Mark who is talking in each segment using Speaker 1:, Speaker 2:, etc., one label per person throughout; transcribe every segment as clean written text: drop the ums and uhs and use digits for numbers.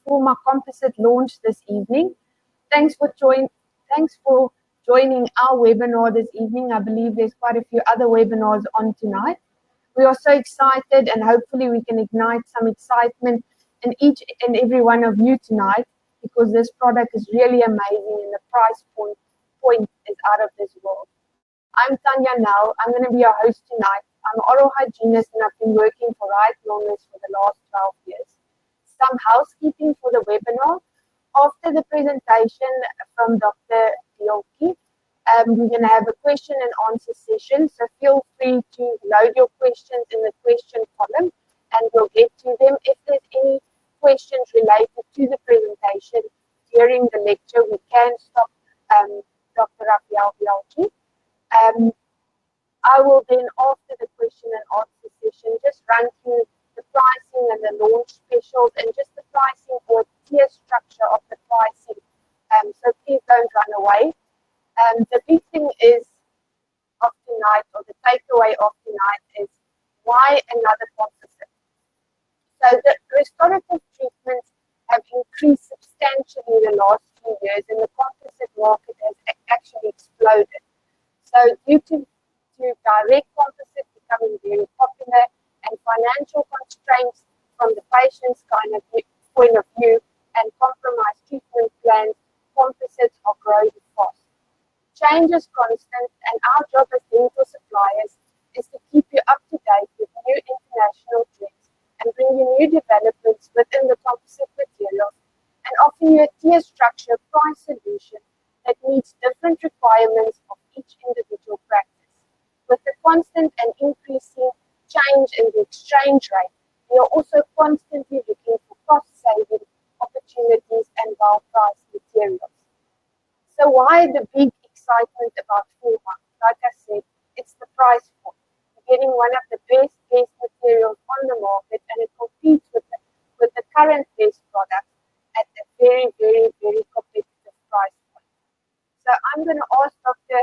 Speaker 1: Forma composite launch this evening. Thanks for joining our webinar this evening. I believe there's quite a few other webinars on tonight. We are so excited, and hopefully we can ignite some excitement in each and every one of you tonight, because this product is really amazing and the price point is out of this world. I'm Tanya now. I'm going to be your host tonight. I'm an oral hygienist and I've been working for Right Wellness for the last 12 years. Some housekeeping for the webinar. After the presentation from Dr. BEOLCHI, we're going to have a question and answer session. So feel free to load your questions in the question column and we'll get to them. If there's any questions related to the presentation during the lecture, we can stop Dr. RAFAEL BEOLCHI. I will then, after the question and answer session, just run through the pricing and the launch specials and just the pricing or tier structure of the pricing. So please don't run away. The big thing is of tonight, or the takeaway of tonight, is why another composite? So the restorative treatments have increased substantially in the last few years, and the composite market has actually exploded. So due to direct composite becoming very popular and financial constraints from the patient's point of view and compromised treatment plans, composites are growing fast. Change is constant, and our job as dental suppliers is to keep you up to date with new international trends and bring you new developments within the composite materials and offer you a tier structure price solution that meets different requirements of each individual practice. With the constant and increasing change in the exchange rate, we are also constantly looking for cost-saving opportunities and well-priced materials. So why the big excitement about Forma? Like I said, it's the price point. You're getting one of the best materials on the market, and it competes with the current best product at a very, very, very competitive price point. So I'm going to ask Dr.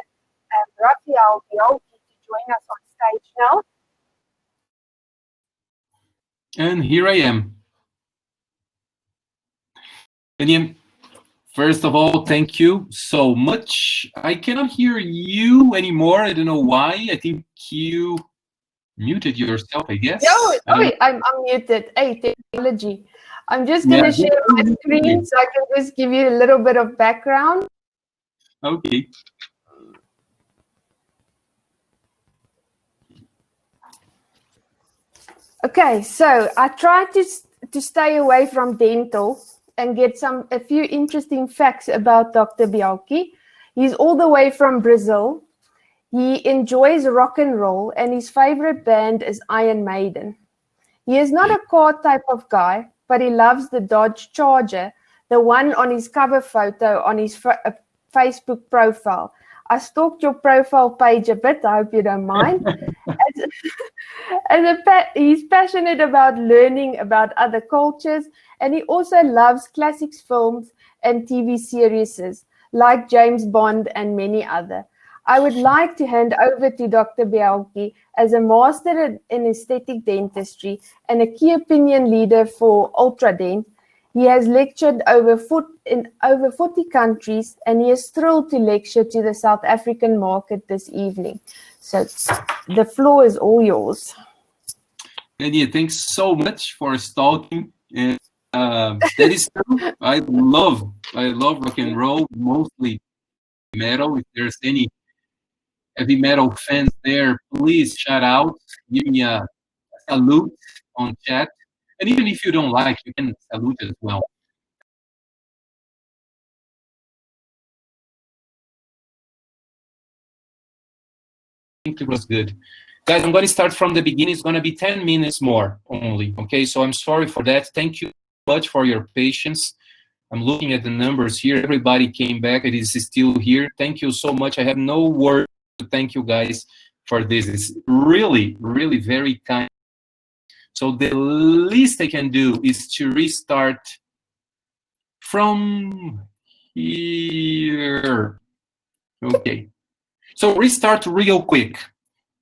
Speaker 1: RAFAEL BEOLCHI to join us on stage now.
Speaker 2: And here I am. And first of all, thank you so much. I cannot hear you anymore. I don't know why. I think you muted yourself, I guess.
Speaker 1: I'm muted. Hey, technology. I'm just going to share my screen so I can just give you a little bit of background.
Speaker 2: Okay.
Speaker 1: Okay, so I tried to stay away from dental and get a few interesting facts about Dr. BEOLCHI. He's all the way from Brazil. He enjoys rock and roll, and his favorite band is Iron Maiden. He is not a car type of guy, but he loves the Dodge Charger, the one on his cover photo on his Facebook profile. I stalked your profile page a bit, I hope you don't mind. He's passionate about learning about other cultures, and he also loves classics films and TV series like James Bond and many other. I would like to hand over to Dr. BEOLCHI as a master in aesthetic dentistry and a key opinion leader for Ultradent. He has lectured in over 40 countries, and he is thrilled to lecture to the South African market this evening. So the floor is all yours.
Speaker 2: Nadia, thanks so much for stalking. And, that is true. I love rock and roll, mostly metal. If there's any heavy metal fans there, please shout out, give me a salute on chat. And even if you don't like, you can salute as well. I think it was good. Guys, I'm going to start from the beginning. It's going to be 10 minutes more only, okay? So I'm sorry for that. Thank you so much for your patience. I'm looking at the numbers here. Everybody came back. It is still here. Thank you so much. I have no words to thank you guys for this. It's really, really very kind. So the least I can do is to restart from here. Okay. So restart real quick.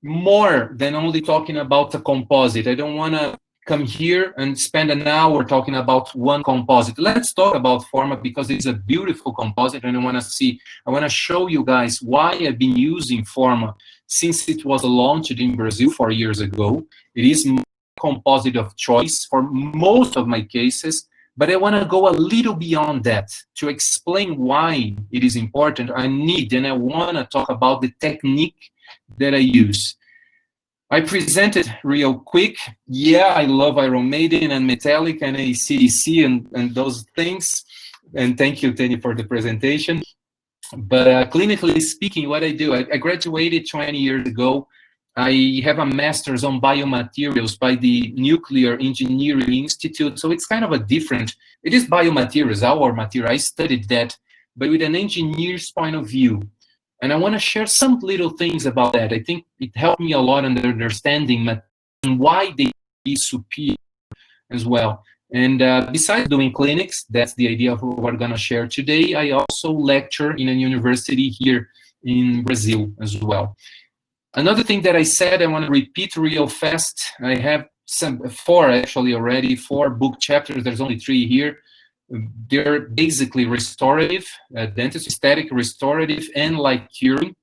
Speaker 2: More than only talking about the composite. I don't want to come here and spend an hour talking about one composite. Let's talk about Forma because it's a beautiful composite, and I want to show you guys why I've been using Forma since it was launched in Brazil 4 years ago. It is my composite of choice for most of my cases, but I want to go a little beyond that. To explain why it is important, I want to talk about the technique that I use. I presented real quick. Yeah, I love Iron Maiden and Metallic and AC/DC and those things. And thank you, Tenny, for the presentation. But clinically speaking, what I do, I graduated 20 years ago. I have a master's on biomaterials by the Nuclear Engineering Institute. So it's kind of a different, it is biomaterials, our material. I studied that, but with an engineer's point of view. And I want to share some little things about that. I think it helped me a lot in understanding and why they be superior as well. And besides doing clinics, that's the idea of what we're going to share today. I also lecture in a university here in Brazil as well. Another thing that I said, I want to repeat real fast. I have four book chapters. There's only 3 here. They're basically restorative, dentistry, aesthetic, restorative, and like curing.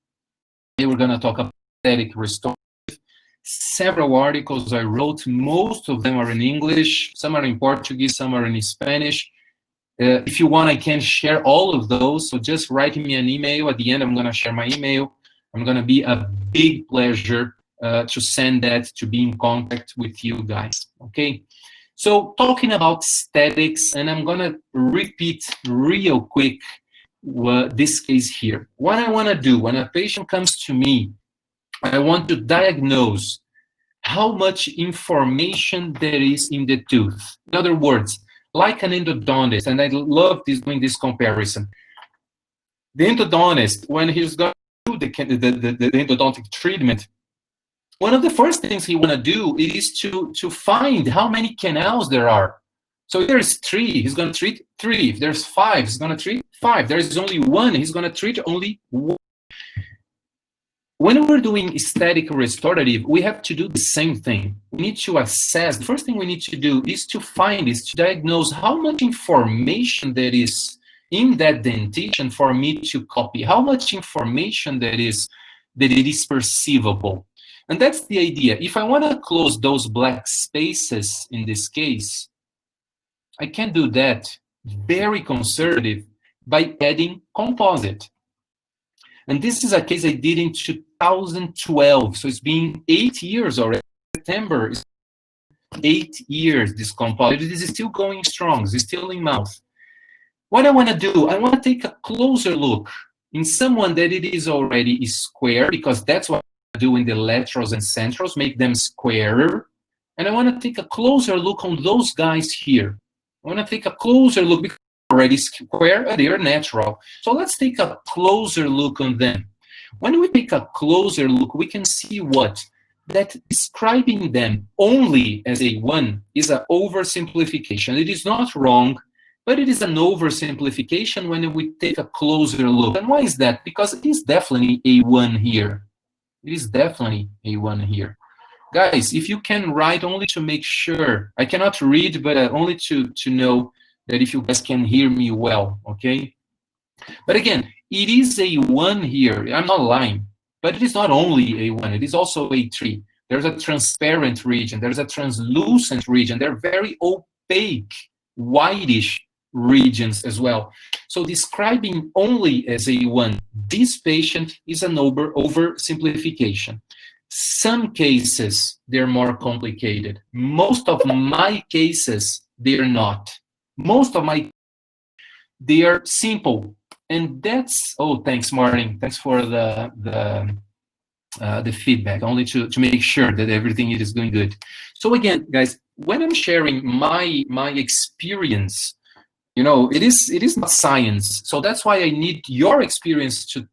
Speaker 2: Today we're going to talk about aesthetic restorative. Several articles I wrote. Most of them are in English. Some are in Portuguese. Some are in Spanish. If you want, I can share all of those. So just write me an email. At the end, I'm going to share my email. I'm going to be a big pleasure to send that, to be in contact with you guys. Okay. So talking about aesthetics, and I'm going to repeat real quick this case here. What I want to do when a patient comes to me, I want to diagnose how much information there is in the tooth. In other words, like an endodontist, and I love doing this comparison. The endodontist, when he's going to do the endodontic treatment, one of the first things he want to do is to find how many canals there are. So if there's 3, he's going to treat 3. If there's 5, he's going to treat 5. There is only 1, he's going to treat only 1. When we're doing aesthetic restorative, we have to do the same thing. We need to assess. The first thing we need to do is to diagnose how much information there is in that dentition for me to copy, how much information that it is perceivable. And that's the idea. If I want to close those black spaces in this case, I can do that very conservative by adding composite. And this is a case I did in 2012. So it's been 8 years already. September is 8 years, this composite. It is still going strong. It's still in mouth. What I want to do, I want to take a closer look in someone that it is already square, because that's what I do in the laterals and centrals, make them squarer. And I want to take a closer look on those guys here. I want to take a closer look because they're already square and they're natural. So let's take a closer look on them. When we take a closer look, we can see that describing them only as a 1 is an oversimplification. It is not wrong, but it is an oversimplification when we take a closer look. And why is that? Because it is definitely a 1 here. It is definitely a 1 here. Guys, if you can write only to make sure, I cannot read, but only to know that if you guys can hear me well, okay? But again, it is a 1 here. I'm not lying, but it is not only a 1. It is also a 3. There's a transparent region. There's a translucent region. They're very opaque, whitish regions as well. So describing only as a 1, this patient is an oversimplification. Some cases, they're more complicated. Most of my cases, they're not. Most of my, they are simple. And that's, oh, thanks, Martin. Thanks for the feedback, only to make sure that everything is going good. So again, guys, when I'm sharing my experience, you know, it is not science. So that's why I need your experience to,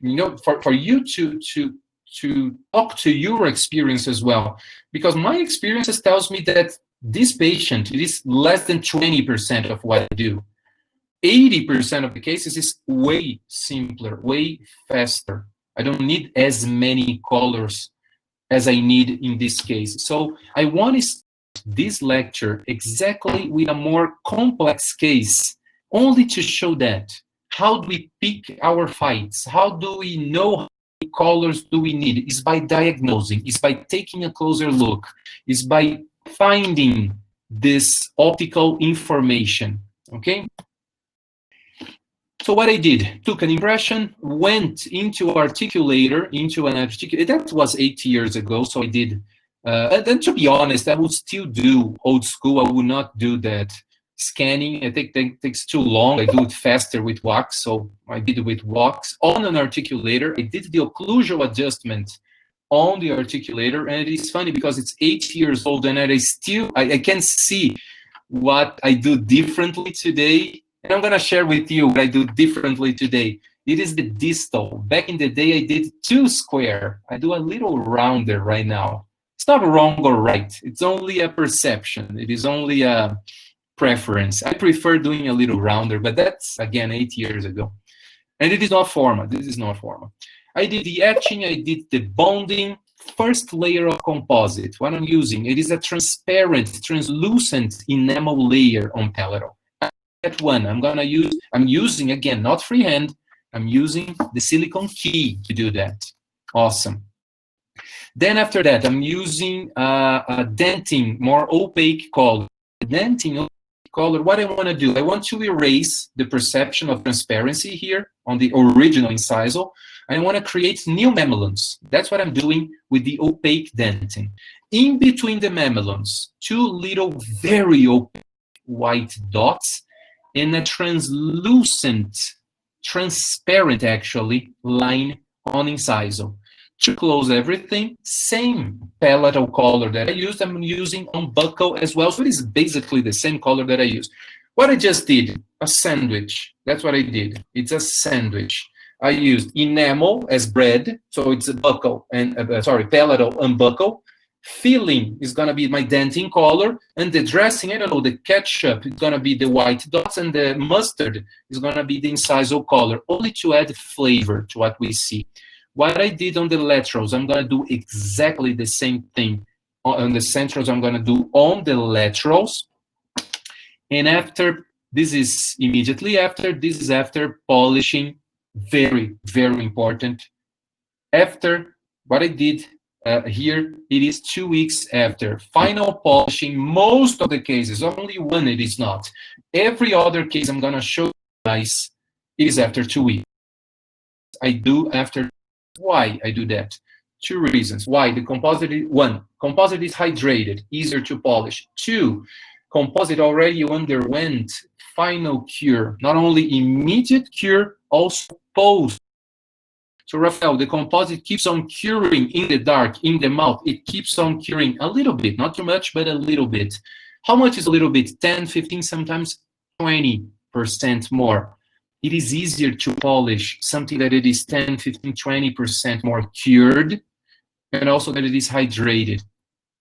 Speaker 2: you know, for you to talk to your experience as well. Because my experiences tells me that this patient, it is less than 20% of what I do. 80% of the cases is way simpler, way faster. I don't need as many colors as I need in this case. So I want to this lecture exactly with a more complex case, only to show that. How do we pick our fights? How do we know how many colors do we need? It's by diagnosing, it's by taking a closer look, it's by finding this optical information, okay? So what I did, took an impression, went into articulator, into an articulator. That was 8 years ago, so I did. And then to be honest, I would still do old school. I would not do that scanning. I think that takes too long. I do it faster with wax, so I did it with wax on an articulator. I did the occlusal adjustment on the articulator, and it is funny because it's 8 years old, and I can see what I do differently today. And I'm going to share with you what I do differently today. It is the distal. Back in the day, I did 2 square. I do a little rounder right now. It's not wrong or right. It's only a perception. It is only a preference. I prefer doing a little rounder, but that's, again, 8 years ago. And it is not Forma. This is not Forma. I did the etching. I did the bonding. First layer of composite. What I'm using, it is a transparent, translucent enamel layer on palatal. That one I'm using, again, not freehand, I'm using the silicone key to do that. Awesome. Then after that, I'm using a denting, more opaque color. Denting color, what I want to do, I want to erase the perception of transparency here on the original incisal. I want to create new mamelons. That's what I'm doing with the opaque denting. In between the mamelons, 2 little, very opaque white dots, and a translucent, transparent actually, line on incisal. To close everything, same palatal color that I used, I'm using on buccal as well. So it is basically the same color that I used. What I just did, a sandwich. That's what I did. It's a sandwich. I used enamel as bread, so it's a buccal and palatal and buccal. Filling is going to be my denting color, and the dressing, I don't know, the ketchup is going to be the white dots, and the mustard is going to be the incisal color, only to add flavor to what we see. What I did on the laterals, I'm going to do exactly the same thing. On the centrals, I'm going to do on the laterals. And after, this is immediately after, this is after polishing. Very, very important. After what I did here, it is 2 weeks after. Final polishing, most of the cases, only one it is not. Every other case I'm going to show you guys, it is after 2 weeks. I do after. Why I do that? 2 reasons. Why? The composite, 1, composite is hydrated, easier to polish. 2, composite already underwent final cure, not only immediate cure, also post. So Rafael, the composite keeps on curing in the dark, in the mouth. It keeps on curing a little bit, not too much, but a little bit. How much is a little bit? 10, 15, sometimes 20% more. It is easier to polish something that it is 10, 15, 20% more cured, and also that it is hydrated.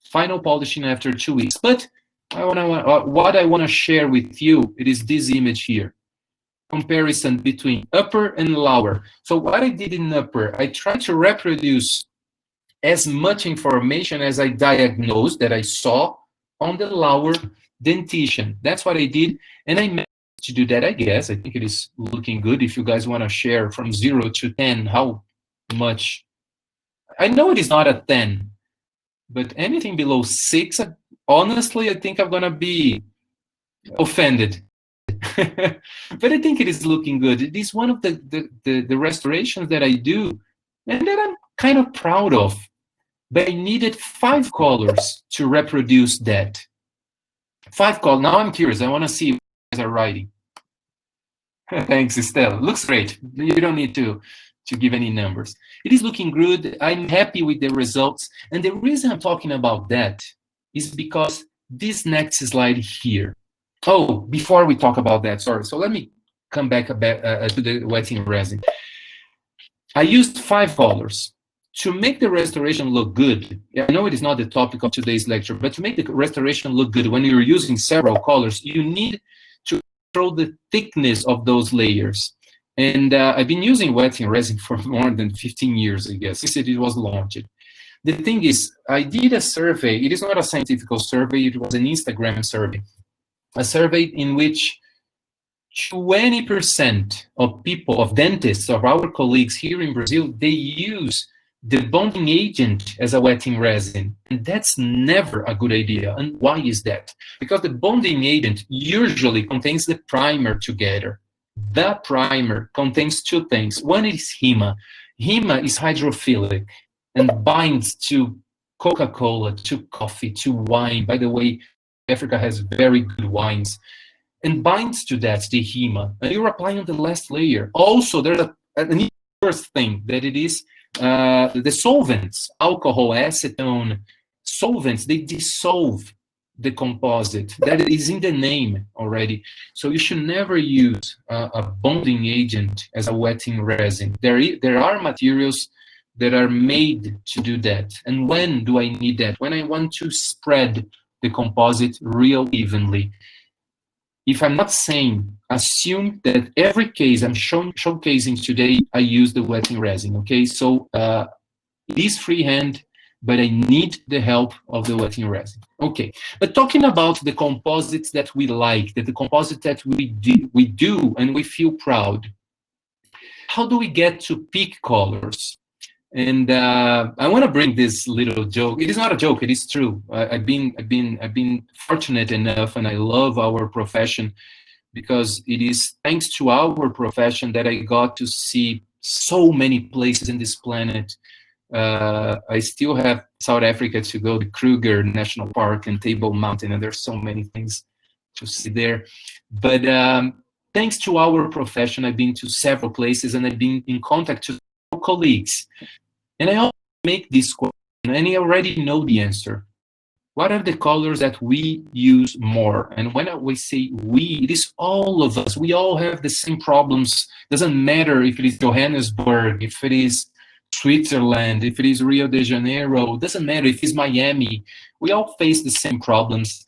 Speaker 2: Final polishing after 2 weeks. But what I want to share with you, it is this image here. Comparison between upper and lower. So what I did in upper, I tried to reproduce as much information as I diagnosed, that I saw on the lower dentition. That's what I did, and I managed to do that, I guess. I think it is looking good. If you guys want to share from 0 to 10, how much? I know it is not a 10, but anything below 6, honestly, I think I'm going to be offended. But I think it is looking good. It is one of the restorations that I do, and that I'm kind of proud of. But I needed 5 colors to reproduce that. 5 colors. Now I'm curious. I want to see what you guys are writing. Thanks, Estelle. Looks great. You don't need to give any numbers. It is looking good. I'm happy with the results. And the reason I'm talking about that is because this next slide here. Oh, before we talk about that, sorry. So let me come back to the wetting resin. I used 5 colors to make the restoration look good. I know it is not the topic of today's lecture, but to make the restoration look good, when you're using several colors, you need to control the thickness of those layers. And I've been using wetting resin for more than 15 years, I guess, since it was launched. The thing is, I did a survey. It is not a scientific survey. It was an Instagram survey. A survey in which 20% of people, of dentists, of our colleagues here in Brazil, they use the bonding agent as a wetting resin. And that's never a good idea. And why is that? Because the bonding agent usually contains the primer together. The primer contains two things. One is HEMA. HEMA is hydrophilic and binds to Coca-Cola, to coffee, to wine. By the way, Africa has very good wines. And binds to that, the HEMA. And you're applying on the last layer. Also, there's an worse thing, that it is the solvents, alcohol, acetone, solvents, they dissolve the composite. That is in the name already. So you should never use a bonding agent as a wetting resin. There are materials that are made to do that. And when do I need that? When I want to spread the composite real evenly. If I'm not saying, assume that every case I'm showcasing today, I use the wetting resin, okay? So it is freehand, but I need the help of the wetting resin. Okay, but talking about the composites that we like, the composite that we do and we feel proud, how do we get to pick colors? And I want to bring this little joke. It is not a joke. It is true. I've been fortunate enough, and I love our profession because it is thanks to our profession that I got to see so many places in this planet. I still have South Africa to go, the Kruger National Park and Table Mountain, and there's so many things to see there. But thanks to our profession, I've been to several places, and I've been in contact with colleagues. And I always make this question, and I already know the answer. What are the colors that we use more? And when we say we, it is all of us. We all have the same problems. Doesn't matter if it is Johannesburg, if it is Switzerland, if it is Rio de Janeiro, doesn't matter if it's Miami. We all face the same problems.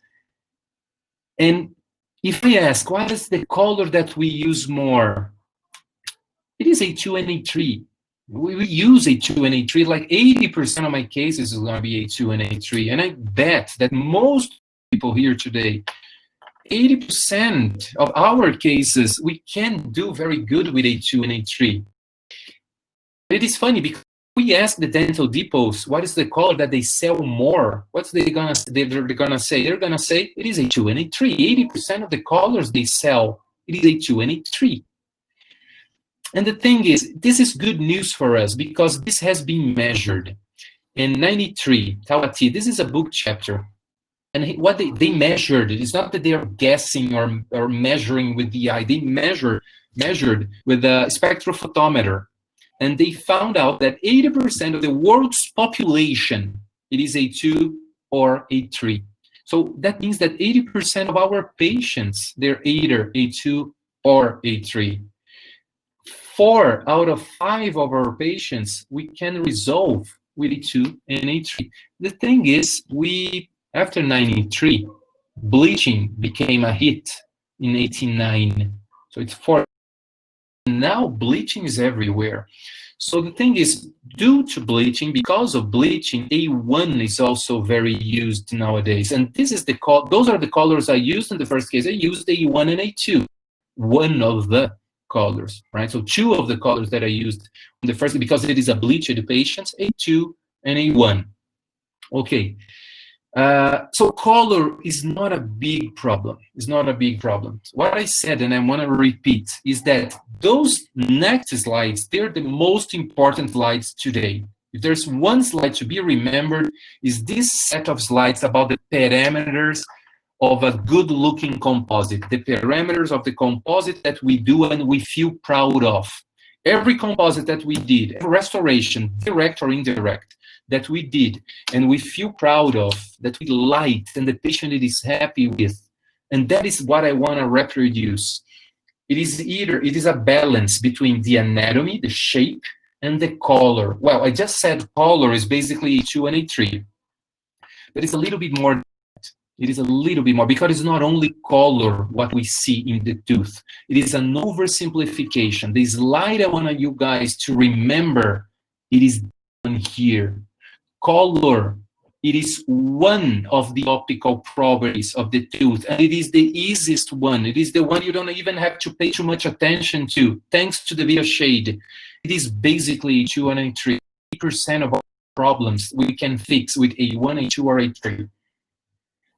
Speaker 2: And if I ask, what is the color that we use more? It is A2 and A3. We use A2 and A3, like 80% of my cases is going to be A2 and A3. And I bet that most people here today, 80% of our cases, we can do very good with A2 and A3. It is funny because we ask the dental depots, what is the color that they sell more? What's they're gonna say? They're gonna say it is A2 and A3. 80% of the colors they sell, it is A2 and A3. And the thing is, this is good news for us because this has been measured. In 93, Tawati, this is a book chapter. And what they measured, it's not that they are guessing or measuring with the eye. They measured with a spectrophotometer. And they found out that 80% of the world's population, it is A2 or A3. So that means that 80% of our patients, they're either A2 or A3. 4 out of 5 of our patients, we can resolve with A2 and A3. The thing is, after 93, bleaching became a hit in 89. So it's 4. Now bleaching is everywhere. So the thing is, due to bleaching, because of bleaching, A1 is also very used nowadays. And this is those are the colors I used in the first case. I used A1 and A2, one of the colors, right? So 2 of the colors that I used in the first, because it is a bleached patient, A2 and A1. Okay. So color is not a big problem. It's not a big problem. What I said, and I want to repeat, is that those next slides, they're the most important slides today. If there's one slide to be remembered, is this set of slides about the parameters of a good-looking composite, the parameters of the composite that we do and we feel proud of. Every composite that we did, restoration, direct or indirect, that we did and we feel proud of, that we liked and the patient is happy with. And that is what I want to reproduce. It is a balance between the anatomy, the shape, and the color. Well, I just said color is basically A2 and A3. But it's a little bit more. It is a little bit more, because it's not only color what we see in the tooth. It is an oversimplification. The slide I want you guys to remember, it is done here. color, it is one of the optical properties of the tooth, and it is the easiest one. It is the one you don't even have to pay too much attention to, thanks to the video shade. It is basically A2 and A3. 80% of our problems we can fix with A1, A2, or A3.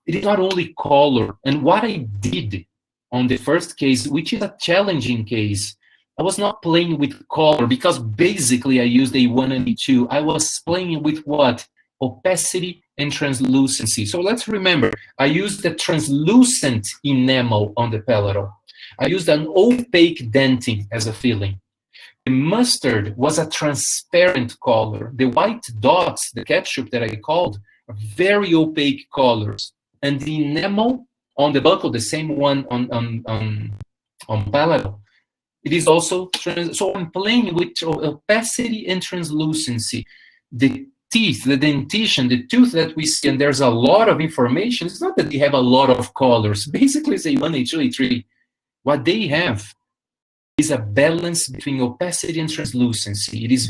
Speaker 2: It is not only color. And what I did on the first case, which is a challenging case, I was not playing with color because basically I used A1 and A2. I was playing with what? Opacity and translucency. So let's remember, I used the translucent enamel on the palatal. I used an opaque dentin as a filling. The mustard was a transparent color. The white dots, the ketchup that I called, are very opaque colors. And the enamel on the buccal, the same one on palatal, it is also so I'm playing with opacity and translucency. The teeth, the dentition, the tooth that we see, and there's a lot of information. It's not that they have a lot of colors. Basically, it's A1, A2, A3. What they have is a balance between opacity and translucency. It is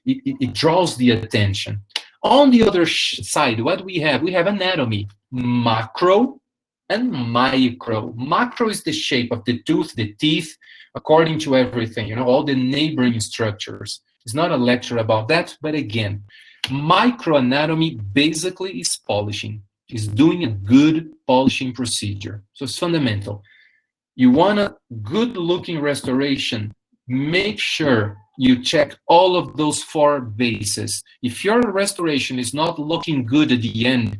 Speaker 2: it draws the attention. On the other side, what we have anatomy, macro and micro. Macro is the shape of the tooth, the teeth, according to everything, all the neighboring structures. It's not a lecture about that, but again, microanatomy basically is polishing, is doing a good polishing procedure. So it's fundamental. You want a good-looking restoration, make sure you check all of those 4 bases. If your restoration is not looking good at the end,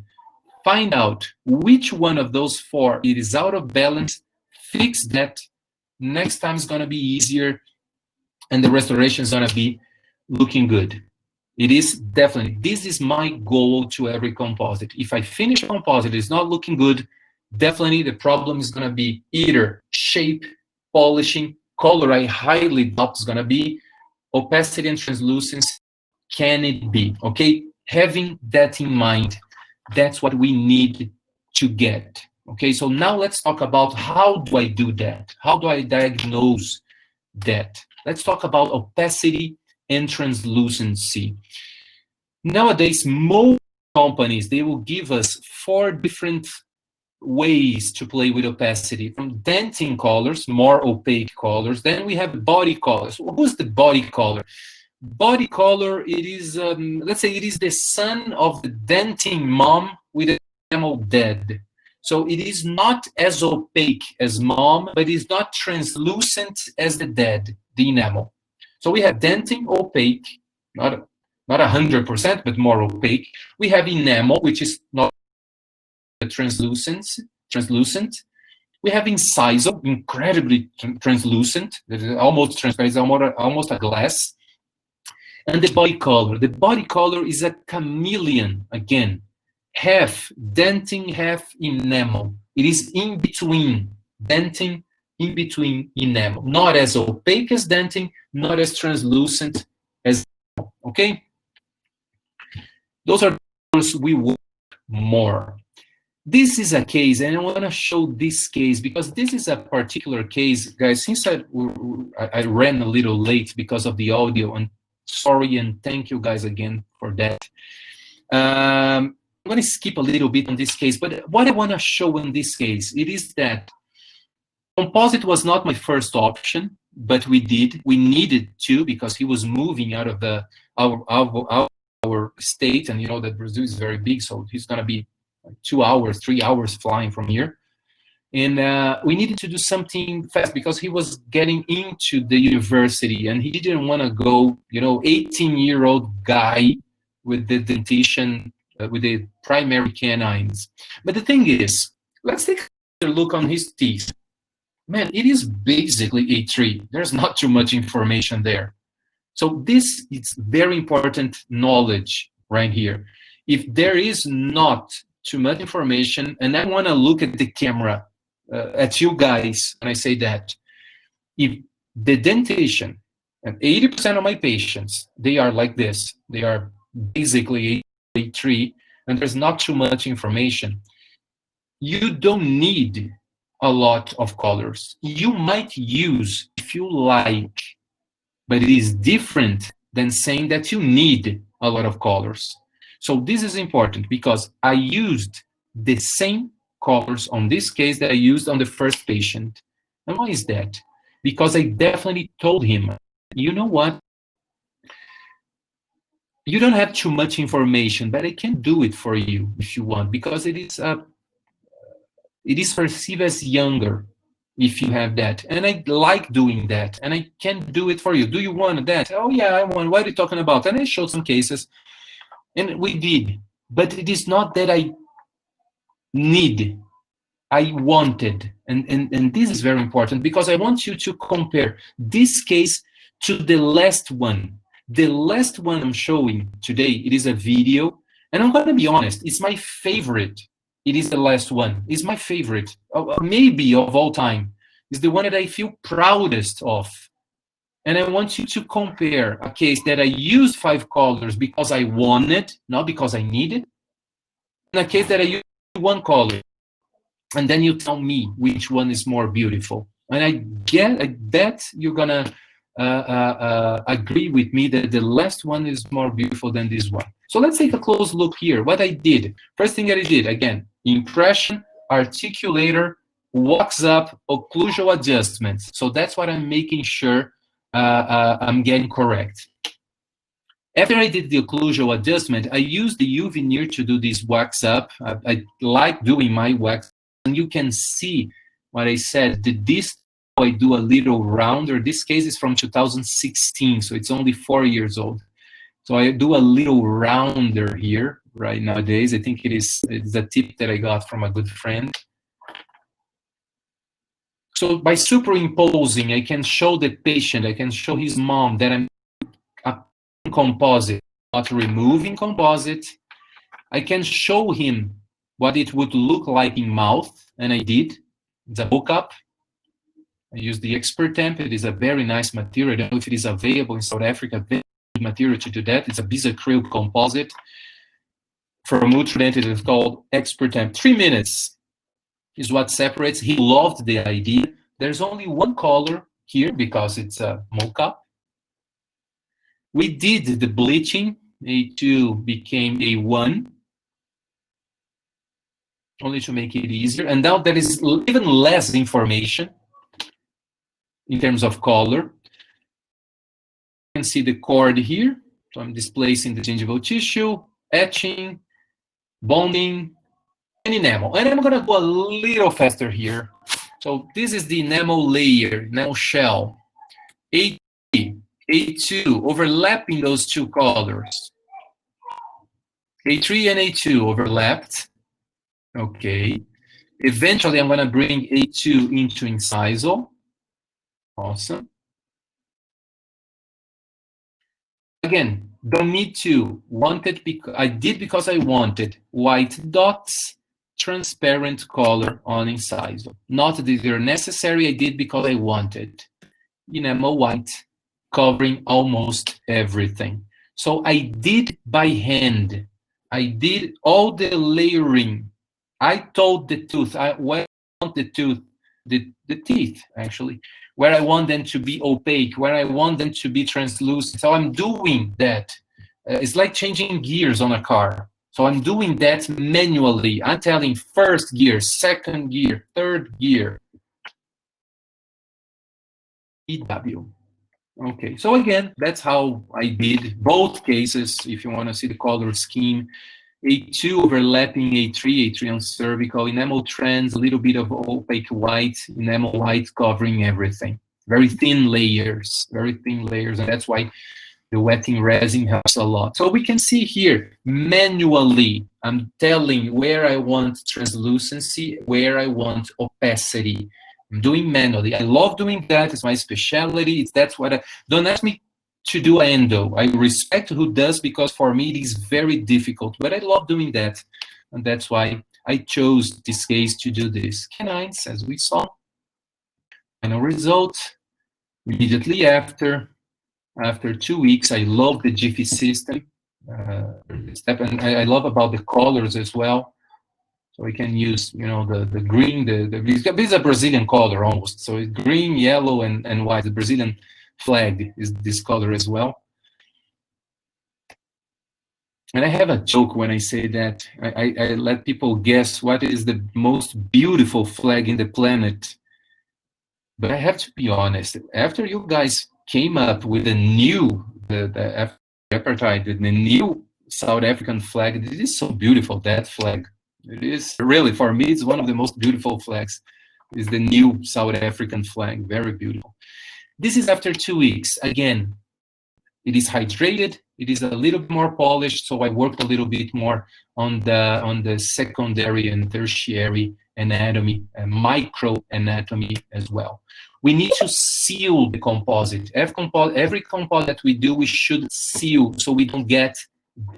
Speaker 2: find out which one of those 4 it is out of balance, fix that. Next time is going to be easier, and the restoration is going to be looking good. It is definitely, this is my goal to every composite. If I finish a composite, it's not looking good, definitely the problem is going to be either shape, polishing, color. I highly doubt is going to be opacity and translucency. Can it be? Okay, having that in mind, that's what we need to get. Okay, so now let's talk about how do I do that? How do I diagnose that? Let's talk about opacity and translucency. Nowadays, most companies, they will give us 4 different ways to play with opacity, from dentin colors, more opaque colors. Then we have body colors. Who's the body color? Body color, it is, let's say it is the son of the dentin mom with the enamel dead. So it is not as opaque as mom, but it's not translucent as the dead, the enamel. So we have dentin opaque, not 100%, but more opaque. We have enamel, which is not translucent. We have incisal, incredibly translucent, almost transparent, almost a glass. And the body color. The body color is a chameleon, again, half dentin, half enamel. It is in between dentin, in between enamel. Not as opaque as dentin, not as translucent as enamel, okay? Those are the colors we work more. This is a case, and I want to show this case because this is a particular case, guys. Since I ran a little late because of the audio, and sorry and thank you guys again for that. I'm going to skip a little bit on this case, but what I want to show in this case, it is that composite was not my first option, but we needed to, because he was moving out of our state, and you know that Brazil is very big, so he's going to be 2 hours, 3 hours flying from here. And we needed to do something fast because he was getting into the university and he didn't want to go, 18-year-old guy with the dentition, with the primary canines. But the thing is, let's take a look on his teeth. Man, it is basically A3. There's not too much information there. So this is very important knowledge right here. If there is not too much information, and I want to look at the camera, at you guys, when I say that, if the dentition, and 80% of my patients, they are like this, they are basically A3, and there's not too much information, you don't need a lot of colors. You might use if you like, but it is different than saying that you need a lot of colors. So this is important because I used the same colors on this case that I used on the first patient. And why is that? Because I definitely told him, you know what? You don't have too much information, but I can do it for you if you want, because it is perceived as younger if you have that. And I like doing that, and I can do it for you. Do you want that? Oh yeah, I want. What are you talking about? And I showed some cases, and we did. But it is not that I need, I wanted. And this is very important, because I want you to compare this case to the last one. The last one I'm showing today, it is a video, and I'm going to be honest, it's my favorite. It is the last one. It's my favorite, maybe of all time. It's the one that I feel proudest of. And I want you to compare a case that I used 5 colors because I wanted, not because I needed, and a case that I used 1 color. And then you tell me which one is more beautiful. And I get that you're gonna agree with me that the last one is more beautiful than this one. So let's take a close look here. What I did, first thing that I did, again, impression, articulator, walks up, occlusal adjustments. So that's what I'm making sure I'm getting correct. After I did the occlusal adjustment, I used the U veneer to do this wax up. I like doing my wax. And you can see what I said, the distance I do a little rounder. This case is from 2016, so it's only 4 years old. So I do a little rounder here right nowadays. I think it's a tip that I got from a good friend. So by superimposing, I can show the patient, I can show his mom that I'm applying composite, not removing composite. I can show him what it would look like in mouth, and I did. It's a book-up. I used the Expert Temp. It is a very nice material. I don't know if it is available in South Africa. Very good material to do that. It's a bisacryl composite from Ultradent. It is called Expert Temp. 3 minutes is what separates. He loved the idea. There's only 1 color here because it's a mock-up. We did the bleaching. A2 became A1. Only to make it easier. And now there is even less information in terms of color. You can see the cord here. So I'm displacing the gingival tissue, etching, bonding, and enamel. And I'm going to go a little faster here. So this is the enamel layer, enamel shell. A3, A2, overlapping those 2 colors. A3 and A2 overlapped. Okay. Eventually, I'm going to bring A2 into incisal. Awesome. Again, don't need to. Wanted because I did because I wanted. White dots, transparent color on incisal. Not that they're necessary. I did because I wanted. Enamel white, covering almost everything. So I did by hand. I did all the layering. I told the tooth, where I want the tooth, the teeth, actually, where I want them to be opaque, where I want them to be translucent. So I'm doing that. It's like changing gears on a car. So I'm doing that manually. I'm telling first gear, second gear, third gear. EW. Okay, so again, that's how I did both cases. If you want to see the color scheme, A2 overlapping A3, A3 on cervical, enamel trans, a little bit of opaque white, enamel white covering everything. Very thin layers, and that's why the wetting resin helps a lot. So we can see here, manually, I'm telling where I want translucency, where I want opacity. I'm doing manually. I love doing that. It's my specialty. That's what don't ask me to do endo. I respect who does, because for me it is very difficult, but I love doing that. And that's why I chose this case to do this. Canines, as we saw. Final result, immediately after 2 weeks, I love the Jiffy system. And I love about the colors as well. So we can use, the green, this is a Brazilian color almost. So it's green, yellow, and white. The Brazilian flag is this color as well. And I have a joke when I say that. I let people guess what is the most beautiful flag in the planet. But I have to be honest, after you guys came up with the new, the apartheid, the new South African flag, it is so beautiful, that flag. It is really, for me, it's one of the most beautiful flags, is the new South African flag, very beautiful. This is after 2 weeks. Again, it is hydrated, it is a little bit more polished, so I worked a little bit more on the secondary and tertiary anatomy, and micro anatomy as well. We need to seal the composite. Every composite that we do, we should seal so we don't get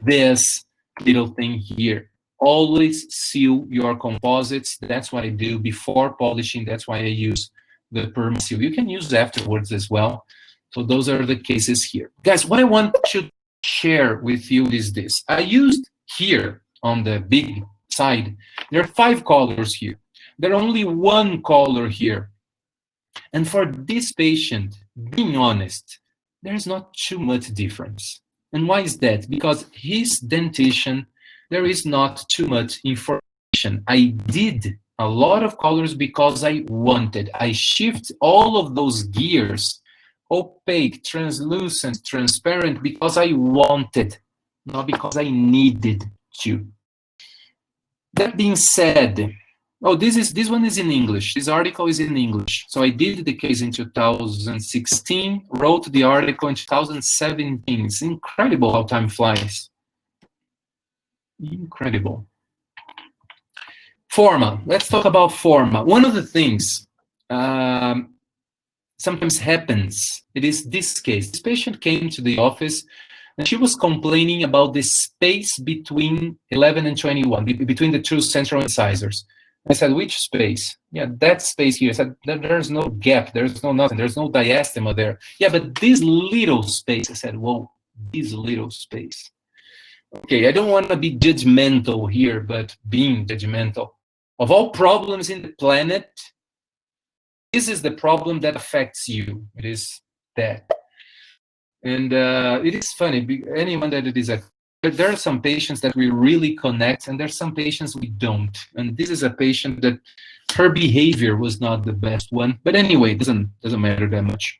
Speaker 2: this little thing here. Always seal your composites. That's what I do before polishing. That's why I use the perma seal. You can use afterwards as well. So those are the cases here. Guys, what I want to share with you is this. I used here on the big side, there are 5 colors here. There are only 1 color here. And for this patient, being honest, there's not too much difference. And why is that? Because his dentition, there is not too much information. I did a lot of colors because I wanted. I shift all of those gears, opaque, translucent, transparent, because I wanted, not because I needed to. That being said, oh, this one is in English. This article is in English. So I did the case in 2016, wrote the article in 2017. It's incredible how time flies. Incredible. Forma. Let's talk about Forma. One of the things sometimes happens, it is this case. This patient came to the office and she was complaining about the space between 11 and 21, between the 2 central incisors. I said, which space? Yeah, that space here. I said, there's no gap, there's no nothing, there's no diastema there. Yeah, but this little space. I said, whoa, this little space. Okay, I don't want to be judgmental here, but being judgmental. Of all problems in the planet, this is the problem that affects you. It is that. And it is funny, anyone that it is a, there are some patients that we really connect, and there's some patients we don't. And this is a patient that her behavior was not the best one. But anyway, it doesn't matter that much.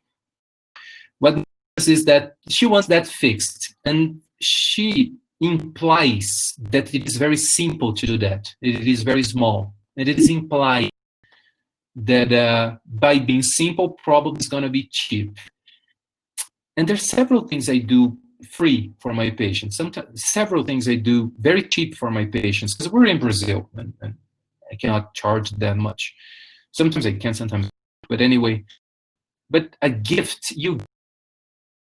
Speaker 2: What matters is that she wants that fixed. And she implies that it is very simple to do that. It is very small. And it is implied that by being simple, probably is going to be cheap. And there's several things I do free for my patients. Sometimes several things I do very cheap for my patients, because we're in Brazil and I cannot charge that much. Sometimes I can, sometimes, but anyway. But a gift, you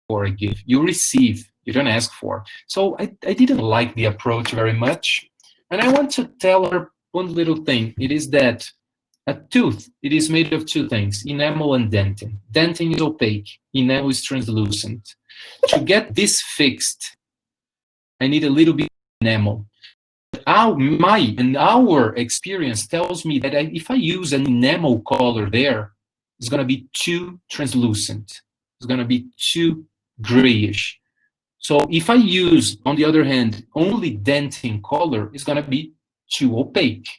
Speaker 2: for a gift, you receive, you don't ask for. So I didn't like the approach very much. And I want to tell her one little thing. It is that a tooth, it is made of 2 things, enamel and dentin. Dentin is opaque, enamel is translucent. To get this fixed, I need a little bit of enamel. Our experience tells me that if I use an enamel color there, it's going to be too translucent. It's going to be too grayish. So if I use, on the other hand, only dentin color, it's going to be too opaque.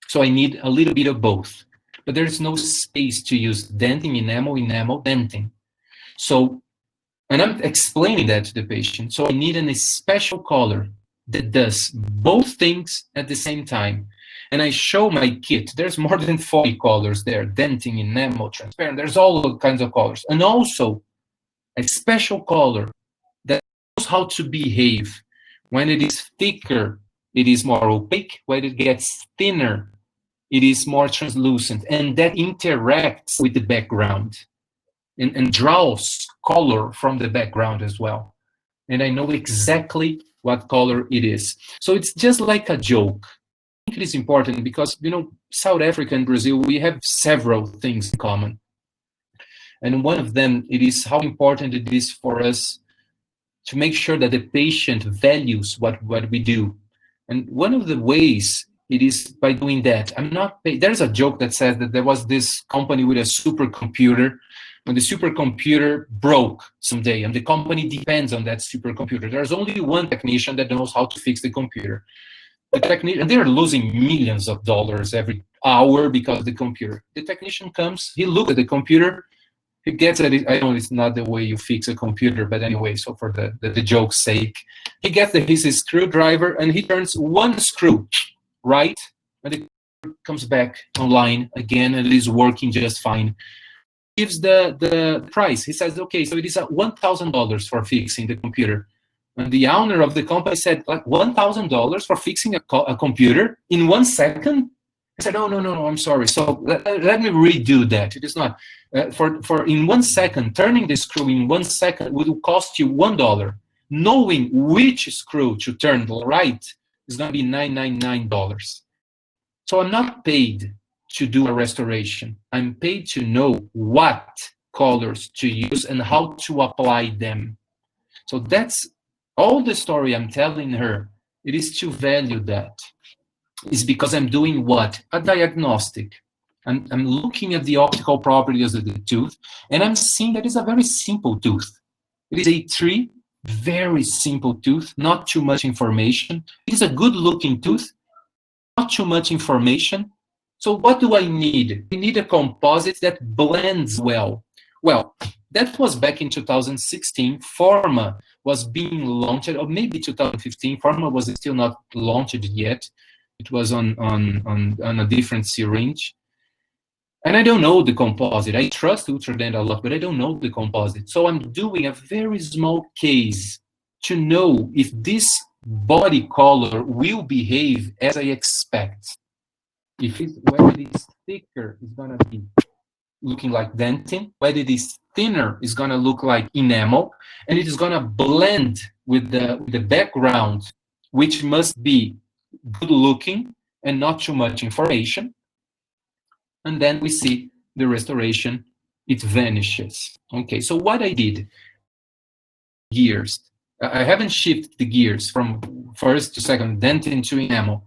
Speaker 2: So I need a little bit of both. But there's no space to use dentin, enamel, dentin. So, and I'm explaining that to the patient. So I need a special color that does both things at the same time. And I show my kit. There's more than 40 colors there. Dentin, enamel, transparent. There's all kinds of colors. And also a special color that knows how to behave. When it is thicker, it is more opaque. When it gets thinner, it is more translucent. And that interacts with the background and draws color from the background as well. And I know exactly what color it is. So it's just like a joke. I think it is important because, you know, South Africa and Brazil, we have several things in common. And one of them, it is how important it is for us to make sure that the patient values what we do. And one of the ways it is by doing that. There's a joke that says that there was this company with a supercomputer when the supercomputer broke someday, and the company depends on that supercomputer. There's only one technician that knows how to fix the computer. The technician, and they're losing millions of dollars every hour because of the computer. The technician comes, he looks at the computer, he gets at it. I know it's not the way you fix a computer, but anyway, so for the joke's sake, he gets his screwdriver and he turns one screw, right? And it comes back online again and it is working just fine. Gives the price. He says, okay, so it is $1,000 for fixing the computer. And the owner of the company said, like, $1,000 for fixing a computer in 1 second? I said, oh, no, I'm sorry. So let me redo that. It is not. For in 1 second, turning the screw in 1 second will cost you $1. Knowing which screw to turn right is going to be $999. So I'm not paid to do a restoration. I'm paid to know what colors to use and how to apply them. So that's all the story I'm telling her. It is to value that. Is because I'm doing what? A diagnostic. I'm looking at the optical properties of the tooth, and I'm seeing that it's a very simple tooth. It is a very simple tooth, not too much information. It is a good-looking tooth, not too much information. So what do I need? I need a composite that blends well. Well, that was back in 2016. Forma was being launched, or maybe 2015. Forma was still not launched yet. It was on a different syringe. And I don't know the composite. I trust Ultradent a lot, but I don't know the composite. So I'm doing a very small case to know if this body color will behave as I expect. Whether it is thicker, it's going to be looking like dentin. Whether it is thinner, it's going to look like enamel. And it is going to blend with the background, which must be good looking and not too much information. And then we see the restoration, it vanishes. Okay, so what I did, gears. I haven't shifted the gears from first to second, dentin to enamel.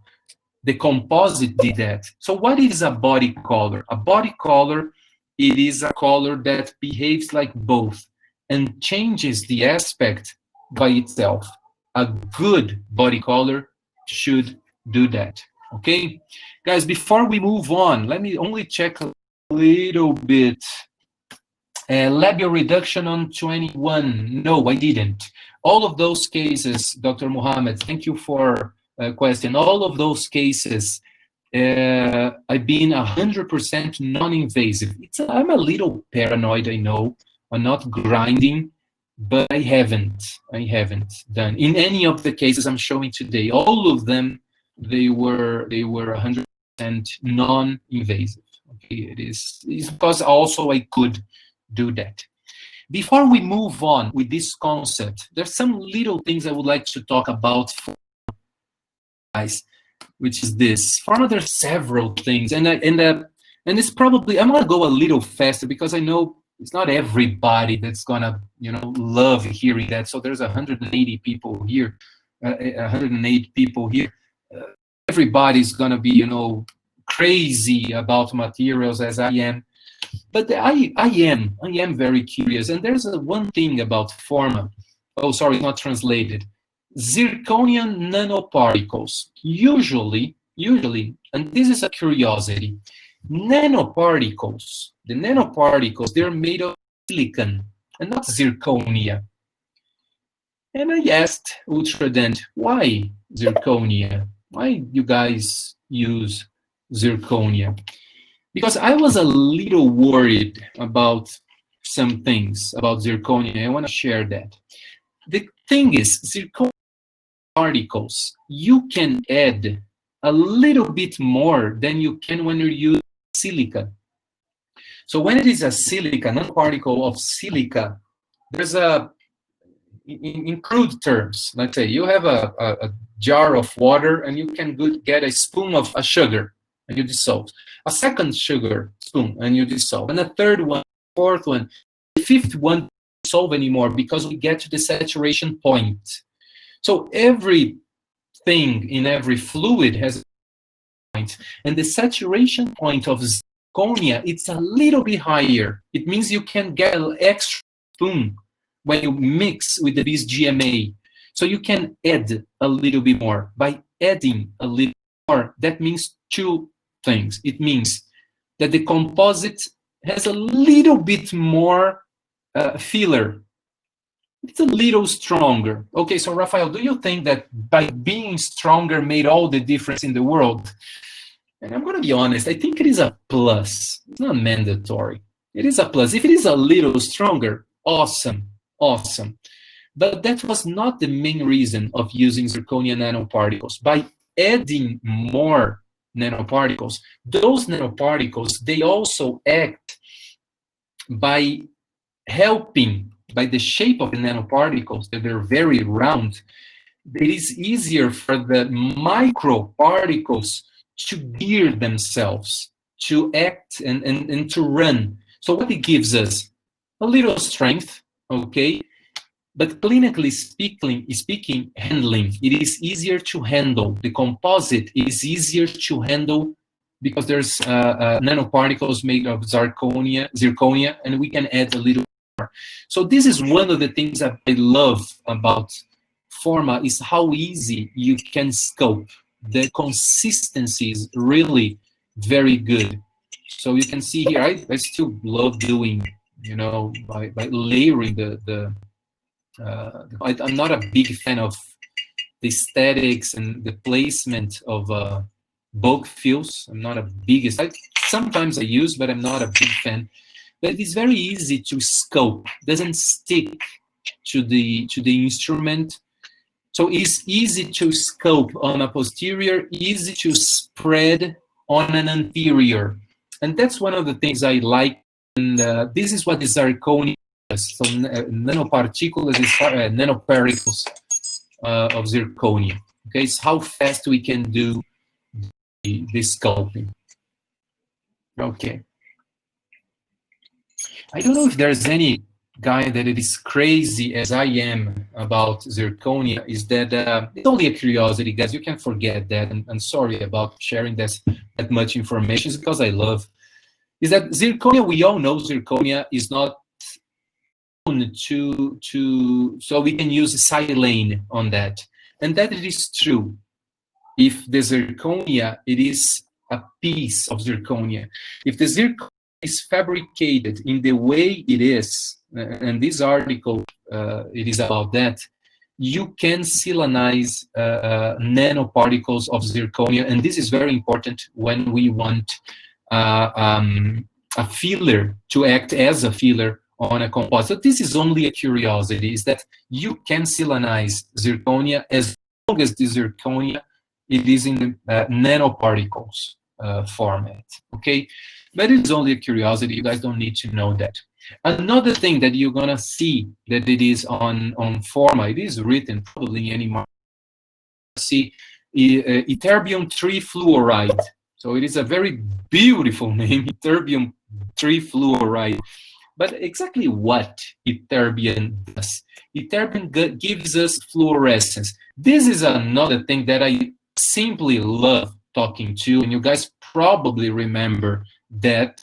Speaker 2: The composite did that. So what is a body color? A body color, it is a color that behaves like both and changes the aspect by itself. A good body color should do that. Okay, guys, before we move on, let me only check a little bit. Labial reduction on 21. No, I didn't. All of those cases, Dr. Muhammad, thank you for question. All of those cases, I've been 100% non-invasive. I'm a little paranoid, I know. I'm not grinding, but I haven't done. In any of the cases I'm showing today, all of them, they were 100% non-invasive. Okay, it's because also I could do that. Before we move on with this concept, there's some little things I would like to talk about, guys, which is this. Forma, there's several things, and it's probably, I'm gonna go a little faster because I know it's not everybody that's gonna love hearing that. So there's 180 people here, 108 people here. Everybody's gonna be crazy about materials as I am. But I am very curious, and there's one thing about Forma. Oh, sorry, not translated. Zirconium nanoparticles. Usually, and this is a curiosity, nanoparticles, the nanoparticles, they're made of silicon and not zirconia. And I asked Ultradent, why zirconia? Why you guys use zirconia? Because I was a little worried about some things about zirconia. I want to share that. The thing is, zirconia particles, you can add a little bit more than you can when you use silica. So when it is a silica, nanoparticle of silica, there's in crude terms, let's say you have a jar of water and you can get a spoon of a sugar and you dissolve. A second sugar spoon and you dissolve. And a third one, fourth one, the fifth one, don't dissolve anymore because we get to the saturation point. So everything in every fluid has a point. And the saturation point of zirconia, it's a little bit higher. It means you can get an extra spoon when you mix with the BSGMA. So you can add a little bit more. By adding a little more, that means two things. It means that the composite has a little bit more filler. It's a little stronger. Okay, so Rafael, do you think that by being stronger made all the difference in the world? And I'm going to be honest, I think it is a plus. It's not mandatory. It is a plus. If it is a little stronger, awesome, awesome. But that was not the main reason of using zirconia nanoparticles. By adding more nanoparticles, those nanoparticles, they also act by helping, by the shape of the nanoparticles, that they're very round, it is easier for the microparticles to gear themselves, to act and to run. So what it gives us? A little strength, okay? But clinically speaking, handling, it is easier to handle. The composite is easier to handle because there's nanoparticles made of zirconia, and we can add a little more. So this is one of the things that I love about Forma, is how easy you can scope. The consistency is really very good. So you can see here, I still love doing, by layering I'm not a big fan of the aesthetics and the placement of bulk fills. I'm not a biggest. Sometimes I use, but I'm not a big fan. But it's very easy to scope. Doesn't stick to the instrument. So it's easy to scope on a posterior, easy to spread on an anterior. And that's one of the things I like. And this is what the zirconia is. So nanoparticles is nanoparticles of zirconia. Okay, it's how fast we can do the sculpting. Okay. I don't know if there's any guy that it is crazy as I am about zirconia. Is that it's only a curiosity, guys. You can forget that. And I'm sorry about sharing that much information. It's because I love. Is that zirconia? We all know zirconia is not so we can use silane on that, and that it is true. If the zirconia, it is a piece of zirconia. If the zirconia is fabricated in the way it is, and this article it is about that, you can silanize nanoparticles of zirconia, and this is very important when we want a filler to act as a filler on a composite. This is only a curiosity, is that you can silanize zirconia as long as the zirconia it is in the nanoparticles format, okay? But it's only a curiosity. You guys don't need to know that. Another thing that you're gonna see that it is on Forma, it is written probably anymore. See, ytterbium trifluoride. So it is a very beautiful name, ytterbium trifluoride. But exactly what ytterbium does? Ytterbium gives us fluorescence. This is another thing that I simply love talking to, and you guys probably remember that.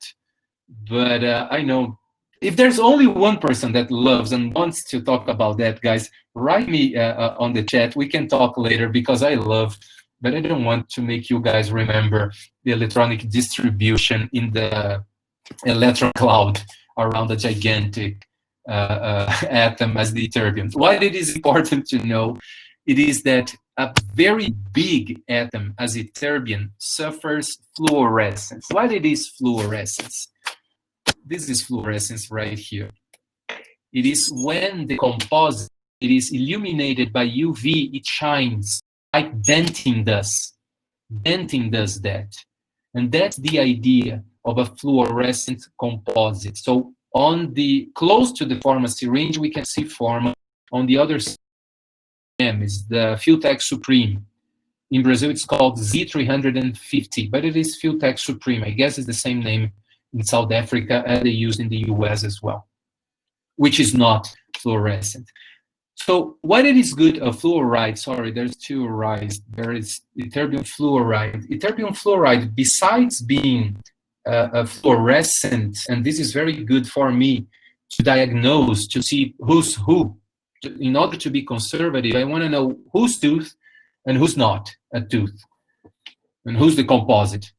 Speaker 2: But I know if there's only one person that loves and wants to talk about that, guys, write me on the chat. We can talk later because I love, but I don't want to make you guys remember the electronic distribution in the electron cloud around a gigantic atom as the ytterbium. Why it is important to know, it is that a very big atom as ytterbium suffers fluorescence. What it is fluorescence? This is fluorescence right here. It is when the composite it is illuminated by UV, it shines like dentin does. Dentin does that. And that's the idea of a fluorescent composite. So on the close to the Forma syringe, we can see Forma. On the other side is the Filtech Supreme. In Brazil, it's called Z350, but it is Filtech Supreme. I guess it's the same name in South Africa as they use in the US as well, which is not fluorescent. So what it is good of fluoride, sorry, there's two rides. There is ytterbium fluoride. Ytterbium fluoride, besides being fluorescent, and this is very good for me to diagnose, to see who's who. In order to be conservative, I want to know whose tooth and who's not a tooth, and who's the composite.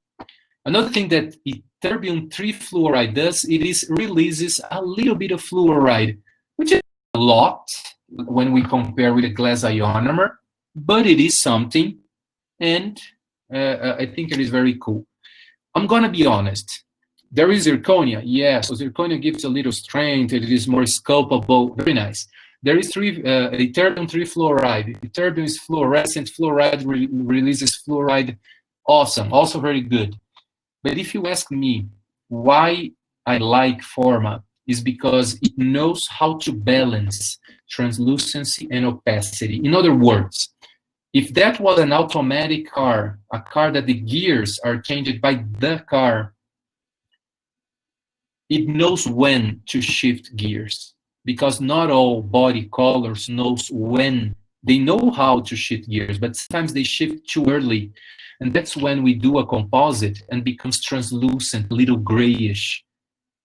Speaker 2: Another thing that ytterbium 3-fluoride does, it is releases a little bit of fluoride, which is a lot when we compare with a glass ionomer, but it is something, and I think it is very cool. I'm going to be honest. There is zirconia, yes, so zirconia gives a little strength, it is more sculptable, very nice. There is ytterbium 3-fluoride. Ytterbium is fluorescent, fluoride releases fluoride, awesome, also very good. But if you ask me why I like Forma, is because it knows how to balance translucency and opacity. In other words, if that was an automatic car, a car that the gears are changed by the car, it knows when to shift gears, because not all body colors knows when. They know how to shift gears, but sometimes they shift too early. And that's when we do a composite and becomes translucent, a little grayish.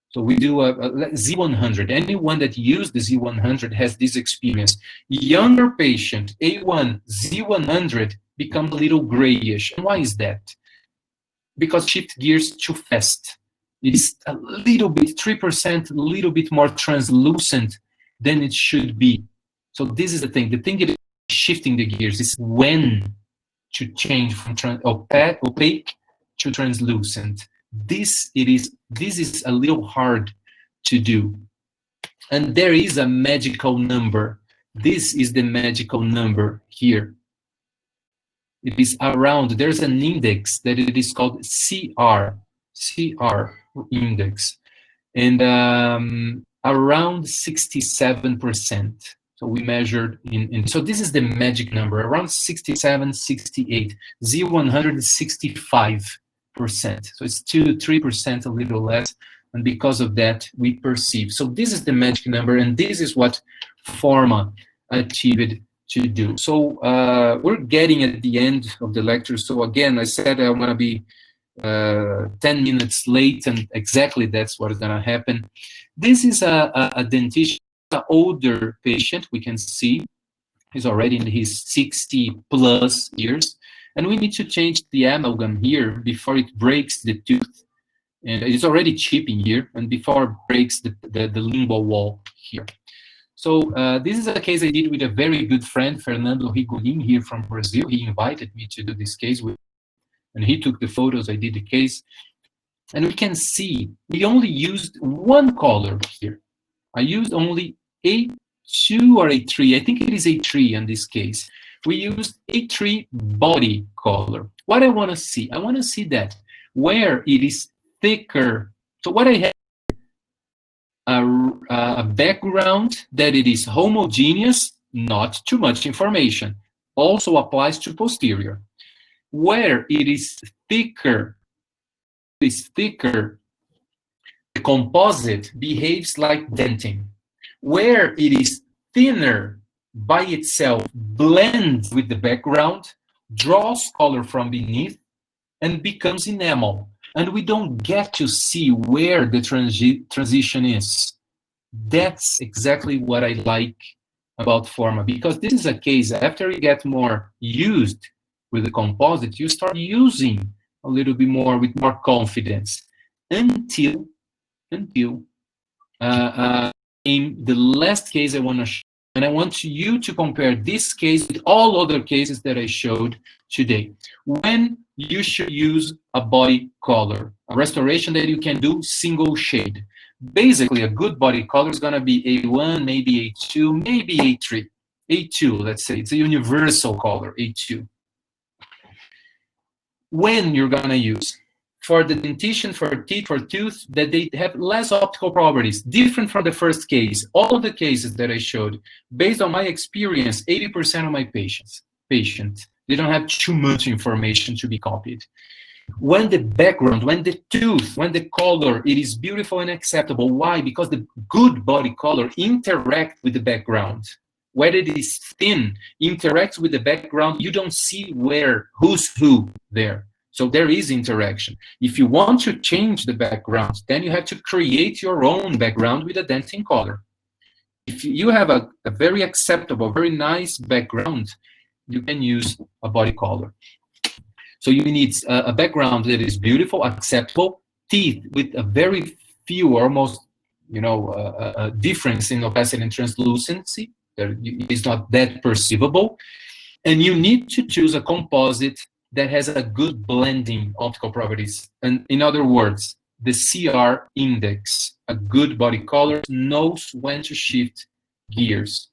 Speaker 2: So we do a Z100. Anyone that used the Z100 has this experience. Younger patient, A1, Z100, become a little grayish. And why is that? Because shift gears too fast. It is a little bit, 3%, a little bit more translucent than it should be. So this is the thing. The thing that is shifting the gears is when to change from opaque to translucent. This is a little hard to do. And there is a magical number. This is the magical number here. It is around, there's an index that it is called CR index, and around 67%. So we measured so this is the magic number, around 67, 68, Z100 is 65%. So it's 2-3%, a little less, and because of that, we perceive. So this is the magic number, and this is what Forma achieved to do. So we're getting at the end of the lecture. So again, I said I'm going to be 10 minutes late, and exactly that's what is going to happen. This is a dentist, an older patient. We can see he's already in his 60+ years, and we need to change the amalgam here before it breaks the tooth, and it's already chipping here, and before it breaks the lingual wall here. So this is a case I did with a very good friend, Fernando Rigolin, here from Brazil. He invited me to do this case with, and he took the photos. I did the case, and we can see we only used one color here. I used only A2 or A3. I think it is A3 in this case. We used A3 body color. What I want to see, I want to see that where it is thicker. So what I have, a background that it is homogeneous, not too much information. Also applies to posterior. Where it is thicker, the composite behaves like dentin. Where it is thinner by itself, blends with the background, draws color from beneath, and becomes enamel. And we don't get to see where the transition is. That's exactly what I like about Forma, because this is a case, after you get more used with the composite, you start using a little bit more with more confidence until in the last case I want to show. And I want you to compare this case with all other cases that I showed today. When you should use a body color, a restoration that you can do single shade. Basically, a good body color is going to be A1, maybe A2, maybe A3. A2, let's say. It's a universal color, A2. When you're going to use. For the dentition, for teeth, for tooth, that they have less optical properties, different from the first case. All of the cases that I showed, based on my experience, 80% of my patients, they don't have too much information to be copied. When the background, when the tooth, when the color, it is beautiful and acceptable. Why? Because the good body color interacts with the background. Whether it is thin, interacts with the background, you don't see who's who there. So there is interaction. If you want to change the background, then you have to create your own background with a dentin color. If you have a very acceptable, very nice background, you can use a body color. So you need a background that is beautiful, acceptable, teeth with a very few, almost, a difference in opacity and translucency. It is not that perceivable. And you need to choose a composite that has a good blending optical properties. And in other words, the CR index, a good body color, knows when to shift gears.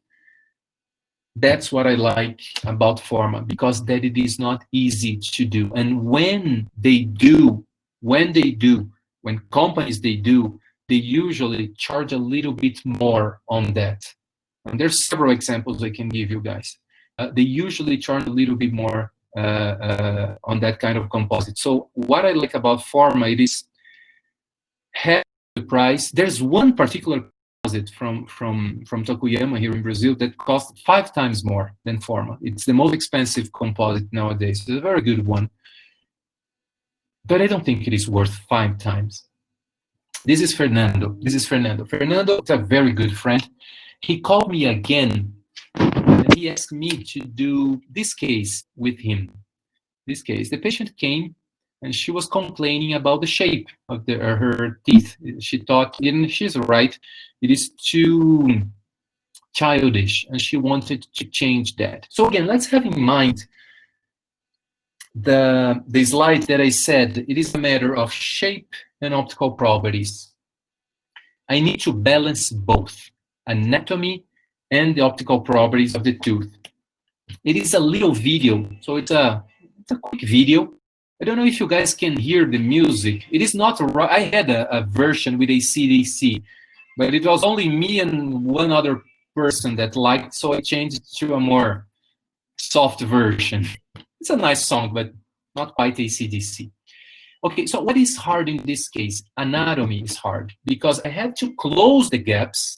Speaker 2: That's what I like about Forma, because that it is not easy to do. And when companies do, they usually charge a little bit more on that. And there's several examples I can give you guys. They usually charge a little bit more on that kind of composite. So what I like about Forma, it is half the price. There's one particular composite from Tokuyama here in Brazil that costs 5 times more than Forma. It's the most expensive composite nowadays. It's a very good one, but I don't think it is worth 5 times. This is Fernando. Fernando is a very good friend. He called me again, and he asked me to do this case with him. This case, the patient came, and she was complaining about the shape of her teeth. She thought, and she's right, it is too childish, and she wanted to change that. So again, let's have in mind the slide that I said. It is a matter of shape and optical properties. I need to balance both anatomy and the optical properties of the tooth. It is a little video, so it's a quick video. I don't know if you guys can hear the music. It is not, I had a version with a CDC, but it was only me and one other person that liked, so I changed it to a more soft version. It's a nice song, but not quite a CDC. Okay, so what is hard in this case? Anatomy is hard, because I had to close the gaps,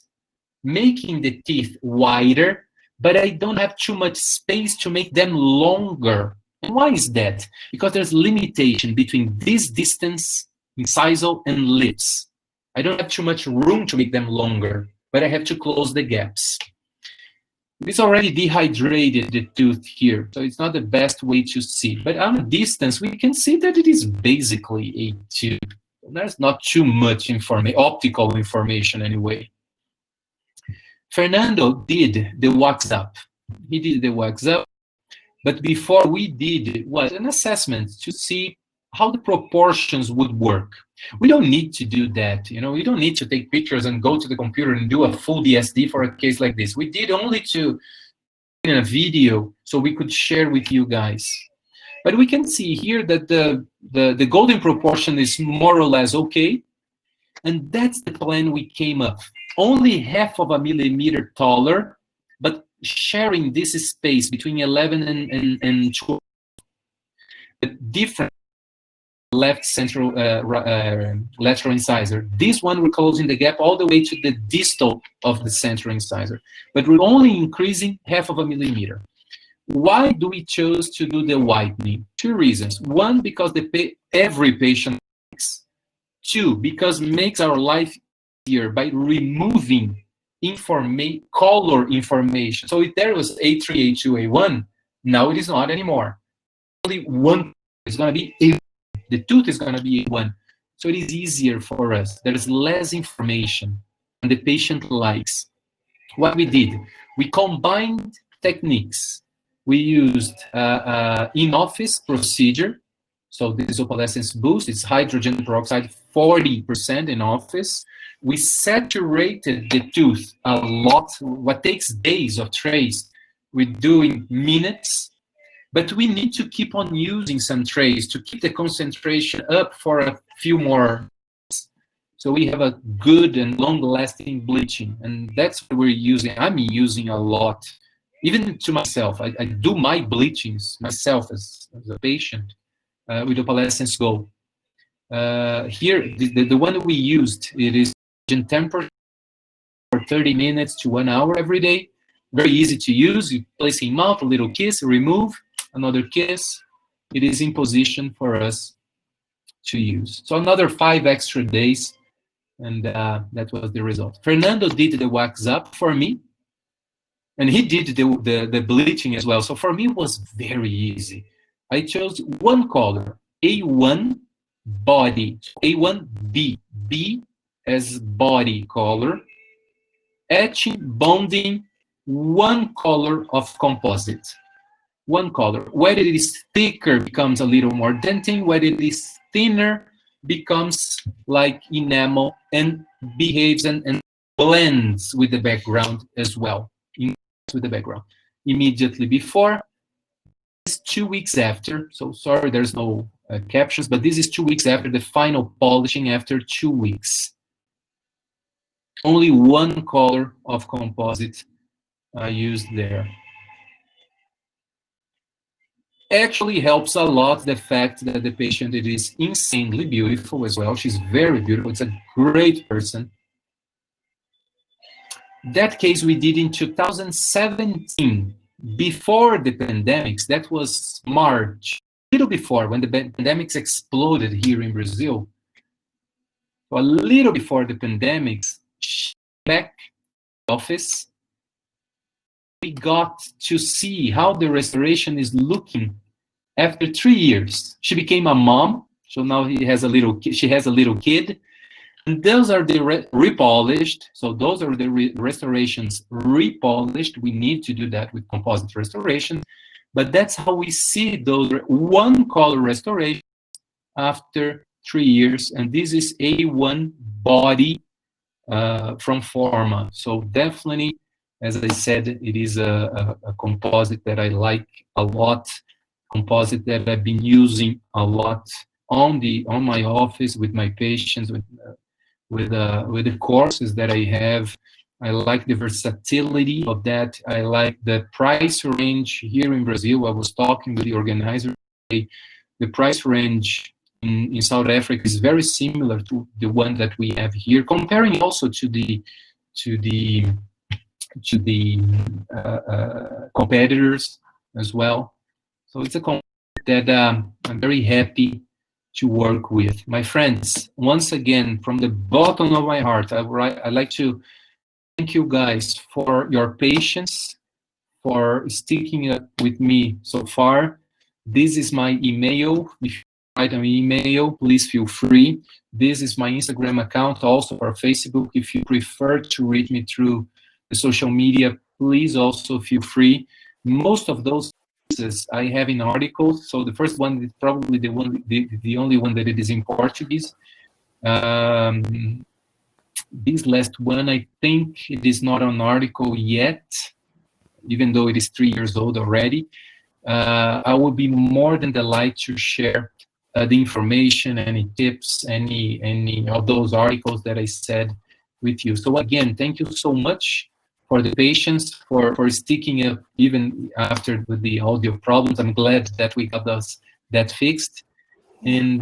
Speaker 2: making the teeth wider, but I don't have too much space to make them longer. And why is that? Because there's limitation between this distance, incisal, and lips. I don't have too much room to make them longer, but I have to close the gaps. It's already dehydrated, the tooth here, so it's not the best way to see. But on a distance, we can see that it is basically a tooth. There's not too much optical information anyway. Fernando did the wax up. He did the wax up, but before we did was an assessment to see how the proportions would work. We don't need to do that. We don't need to take pictures and go to the computer and do a full DSD for a case like this. We did only to in a video so we could share with you guys. But we can see here that the golden proportion is more or less okay. And that's the plan we came up. Only 0.5 millimeter taller, but sharing this space between 11 and 12. The different left central lateral incisor. This one, we're closing the gap all the way to the distal of the central incisor, but we're only increasing 0.5 millimeter. Why do we choose to do the whitening? 2 reasons. 1, because every patient likes. 2, because it makes our life easier by removing color information. So if there was A3, A2, A1, now it is not anymore. Only one is going to be A1. The tooth is going to be A1. So it is easier for us. There is less information, and the patient likes. What we did, we combined techniques. We used in-office procedure. So this is opalescence boost. It's hydrogen peroxide 40% in office. We saturated the tooth a lot. What takes days of trays, we do in minutes. But we need to keep on using some trays to keep the concentration up for a few more. So we have a good and long-lasting bleaching. And that's what we're using. I'm using a lot. Even to myself, I do my bleachings myself as a patient with opalescence gold. Here, the one we used, it is temperature for 30 minutes to 1 hour every day. Very easy to use. You place in mouth, a little kiss, remove, another kiss, it is in position for us to use. So another 5 extra days, and that was the result. Fernando did the wax up for me, and he did the bleaching as well. So for me, it was very easy. I chose one color, A1 body, A1B, B as body color, etching, bonding, one color of composite. One color. Where it is thicker becomes a little more denting. Where it is thinner becomes like enamel and behaves and blends with the background as well. With the background. Immediately before, is 2 weeks after. So sorry, there's no captions, but this is 2 weeks after the final polishing after 2 weeks. Only one color of composite used there. Actually helps a lot the fact that the patient is insanely beautiful as well. She's very beautiful. It's a great person. That case we did in 2017, before the pandemics. That was March, a little before, when the pandemics exploded here in Brazil. So a little before the pandemics, back office, we got to see how the restoration is looking after 3 years. She became a mom, so now she has a little kid. And those are the repolished. So those are the restorations repolished. We need to do that with composite restoration. But that's how we see those one color restoration after 3 years. And this is A1 body from Forma. So definitely, as I said, it is a composite that I like a lot. Composite that I've been using a lot on my office with my patients, with the courses that I have. I like the versatility of that. I like the price range here in Brazil. I was talking with the organizer. The price range in South Africa is very similar to the one that we have here, comparing also to the competitors as well. So it's a company that I'm very happy to work with. My friends, once again, from the bottom of my heart, I'd like to thank you guys for your patience, for sticking up with me so far. This is my email. If you write an email, please feel free. This is my Instagram account, also for Facebook. If you prefer to reach me through the social media, please also feel free. Most of those I have in articles. So the first one is probably the only one that it is in Portuguese. This last one, I think it is not an article yet, even though it is 3 years old already. I will be more than delighted to share the information, any tips, any of those articles that I said with you. So again, thank you so much for the patience, for sticking up even after with the audio problems. I'm glad that we got that fixed. And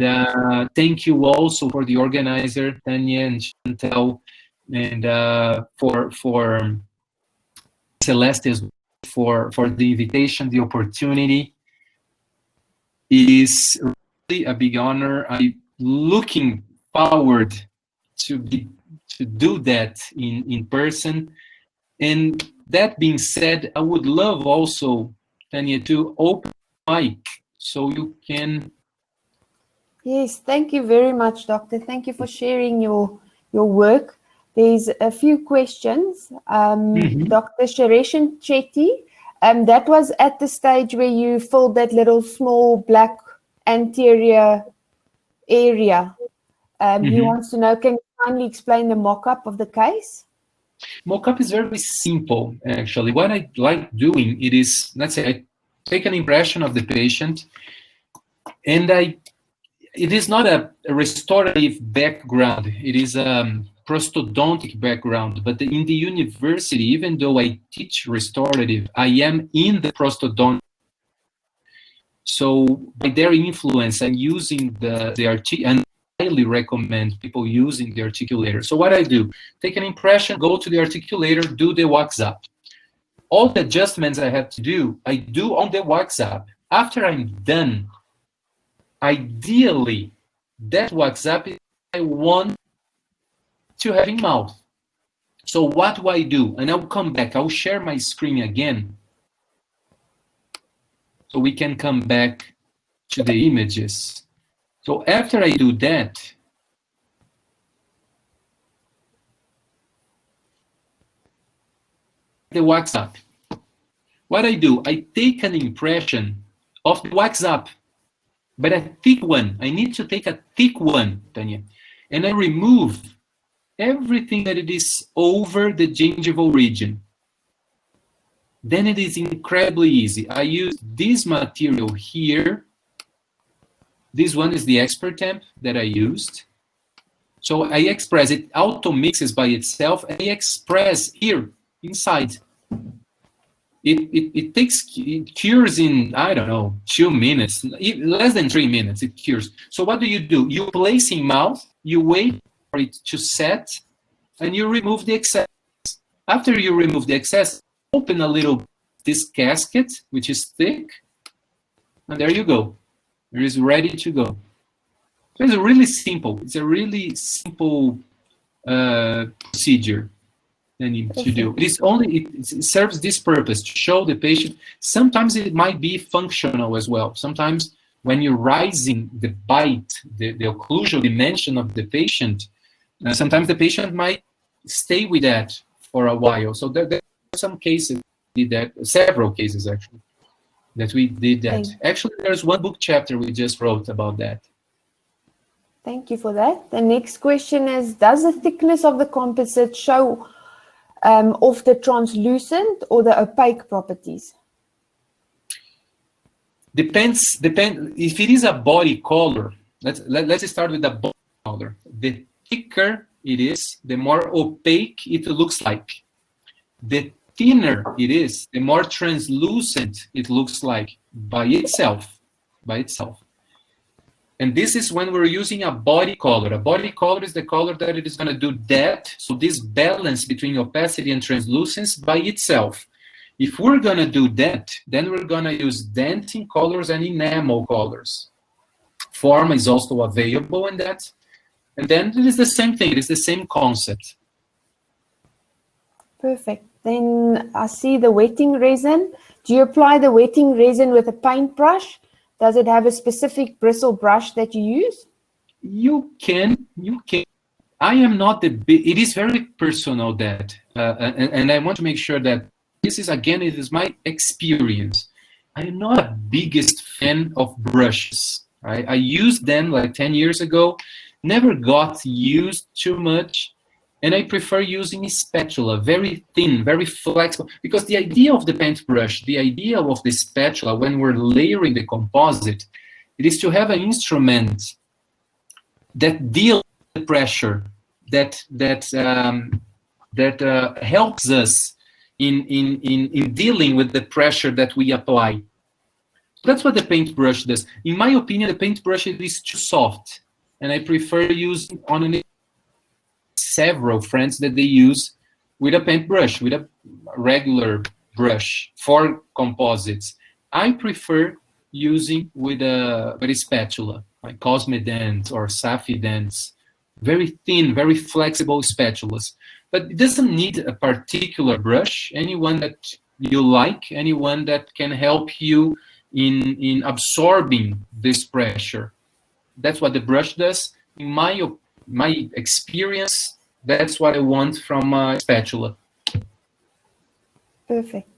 Speaker 2: thank you also for the organizer, Tanya and Chantel, and for Celeste as well, for the invitation, the opportunity. It is really a big honor. I'm looking forward to do that in person. And that being said, I would love also, Tanya, to open the mic so you can.
Speaker 1: Yes, thank you very much, Doctor. Thank you for sharing your work. There's a few questions. Dr. Shareshan Chetty, that was at the stage where you filled that little small black anterior area. He wants to know, can you kindly explain the mock-up of the case?
Speaker 2: Mock-up is very simple, actually. What I like doing, it is, let's say, I take an impression of the patient, and it is not a restorative background. It is a prosthodontic background. But in the university, even though I teach restorative, I am in the prosthodontic. So by their influence, I'm using and I highly recommend people using the articulator. So what I do, take an impression, go to the articulator, do the wax up. All the adjustments I have to do, I do on the wax up. After I'm done, Ideally, that WhatsApp is what I want to have in mouth. So what do I do? And I'll come back. I'll share my screen again so we can come back to the images. So after I do that, the WhatsApp. What I do, I take an impression of the WhatsApp, but a thick one. I need to take a thick one, Tanya. And I remove everything that it is over the gingival region. Then it is incredibly easy. I use this material here. This one is the expert temp that I used. So I express it, auto mixes by itself, and I express here inside. It cures in, I don't know, 2 minutes, less than 3 minutes, it cures. So what do? You place in mouth, you wait for it to set, and you remove the excess. After you remove the excess, open a little, this casket, which is thick, and there you go. It is ready to go. So it's really simple. It's a really simple procedure they need to do. It is only, it serves this purpose, to show the patient. Sometimes it might be functional as well. Sometimes when you're rising the bite, the occlusal dimension of the patient, sometimes the patient might stay with that for a while. So there are some cases we did that, several cases actually, that we did that. Actually, there's one book chapter we just wrote about that.
Speaker 1: Thank you for that. The next question is, does the thickness of the composite show off the translucent or the opaque properties?
Speaker 2: Depends. If it is a body color, let's start with the body color. The thicker it is, the more opaque it looks like. The thinner it is, the more translucent it looks like by itself. And this is when we're using a body color. A body color is the color that it is going to do that. So this balance between opacity and translucence by itself. If we're going to do that, then we're going to use dentin colors and enamel colors. Forma is also available in that. And then it is the same thing. It is the same concept.
Speaker 1: Perfect. Then I see the wetting resin. Do you apply the wetting resin with a paintbrush? Does it have a specific bristle brush that you use?
Speaker 2: You can. I am not the big, it is very personal that, and I want to make sure that this is, again, it is my experience. I am not a biggest fan of brushes. Right? I used them like 10 years ago, never got used too much. And I prefer using a spatula, very thin, very flexible, because the idea of the paintbrush, the idea of the spatula when we're layering the composite, it is to have an instrument that deals with the pressure, that helps us in dealing with the pressure that we apply. That's what the paintbrush does. In my opinion, the paintbrush is too soft, and I prefer using on an several friends that they use with a paintbrush, with a regular brush for composites. I prefer using with a spatula, like Cosmedent or Safident, very thin, very flexible spatulas. But it doesn't need a particular brush, anyone that you like, anyone that can help you in absorbing this pressure. That's what the brush does. In my experience, that's what I want from a spatula.
Speaker 1: Perfect.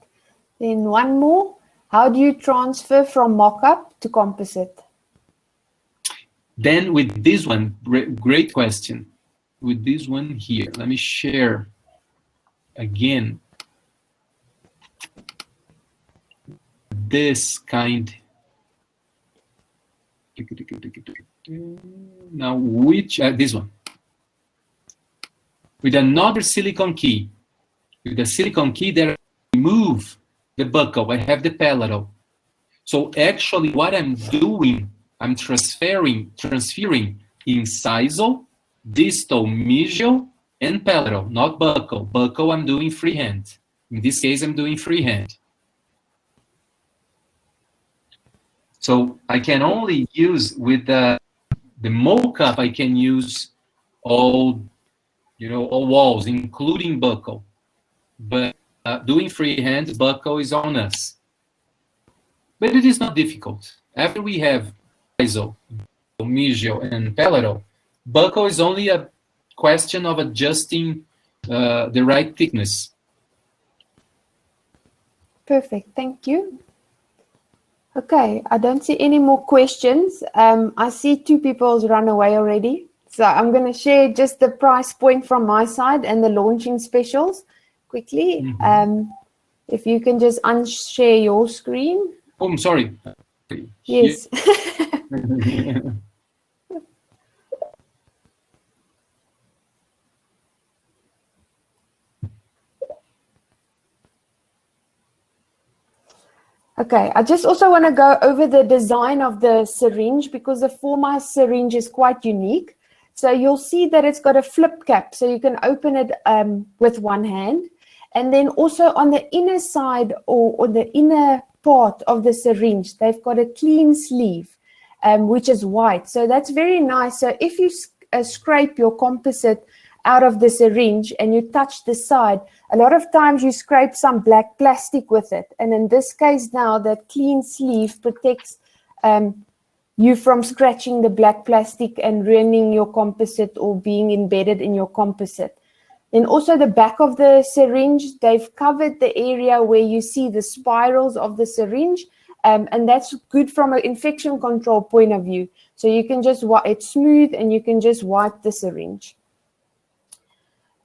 Speaker 1: Then one more. How do you transfer from mock-up to composite?
Speaker 2: Then with this one, great question. With this one here, let me share again. This kind. Now, this one. With another silicone key. With the silicone key there, I remove the buccal. I have the palatal. So actually what I'm doing, I'm transferring incisal, distal, mesial, and palatal, not buccal. Buccal I'm doing freehand. In this case, I'm doing freehand. So I can only use with the mock-up, I can use all, all walls, including buckle. But doing freehand, buckle is on us. But it is not difficult. After we have ISO, mesial, and palatal, buckle is only a question of adjusting the right thickness.
Speaker 1: Perfect, thank you. Okay, I don't see any more questions. I see 2 people's run away already. So I'm going to share just the price point from my side and the launching specials quickly. If you can just unshare your screen.
Speaker 2: Oh, I'm sorry.
Speaker 1: Yes. Okay, I just also want to go over the design of the syringe because the Forma syringe is quite unique. So you'll see that it's got a flip cap, so you can open it with one hand. And then also on the inner side or the inner part of the syringe, they've got a clean sleeve, which is white. So that's very nice. So if you scrape your composite out of the syringe and you touch the side, a lot of times you scrape some black plastic with it. And in this case now, that clean sleeve protects you from scratching the black plastic and ruining your composite or being embedded in your composite. Then also the back of the syringe, they've covered the area where you see the spirals of the syringe. And that's good from an infection control point of view. So you can just, it's smooth and you can just wipe the syringe.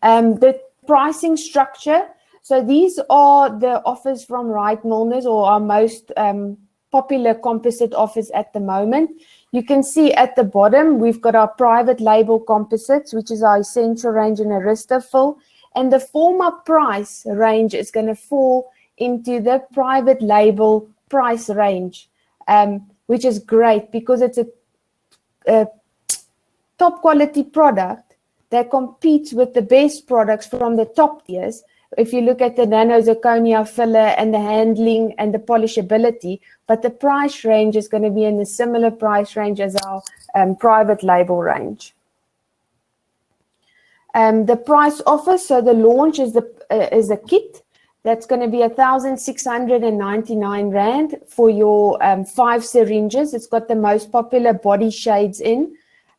Speaker 1: The pricing structure. So these are the offers from Wright Milner's, or our most popular composite offers at the moment. You can see at the bottom, we've got our private label composites, which is our essential range and Aristofill. And the Forma price range is going to fall into the private label price range, which is great because it's a top quality product that competes with the best products from the top tiers. If you look at the nano zirconia filler and the handling and the polishability, but the price range is going to be in a similar price range as our private label range. The price offer, so the launch is a kit that's going to be 1,699 Rand for your 5 syringes. It's got the most popular body shades in.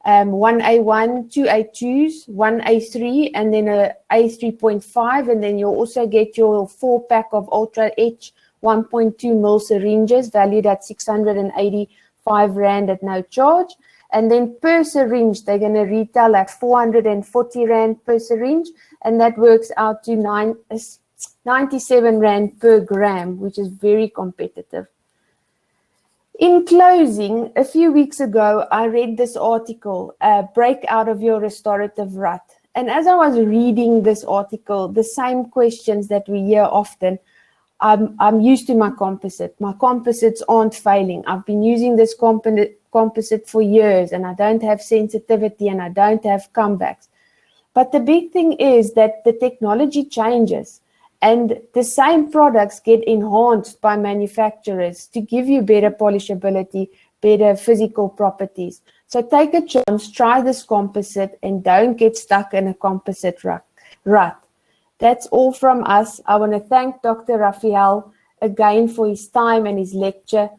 Speaker 1: 1A1, 2 A2s, 1 A3, and then a A3.5, and then you'll also get your 4-pack of Ultra H 1.2 ml syringes valued at 685 Rand at no charge. And then per syringe, they're going to retail at 440 Rand per syringe, and that works out to 97 Rand per gram, which is very competitive. In closing, a few weeks ago, I read this article, Break Out of Your Restorative Rut. And as I was reading this article, the same questions that we hear often, I'm used to my composite. My composites aren't failing. I've been using this composite for years, and I don't have sensitivity and I don't have comebacks. But the big thing is that the technology changes. And the same products get enhanced by manufacturers to give you better polishability, better physical properties. So take a chance, try this composite, and don't get stuck in a composite rut. That's all from us. I want to thank Dr. RAFAEL again for his time and his lecture.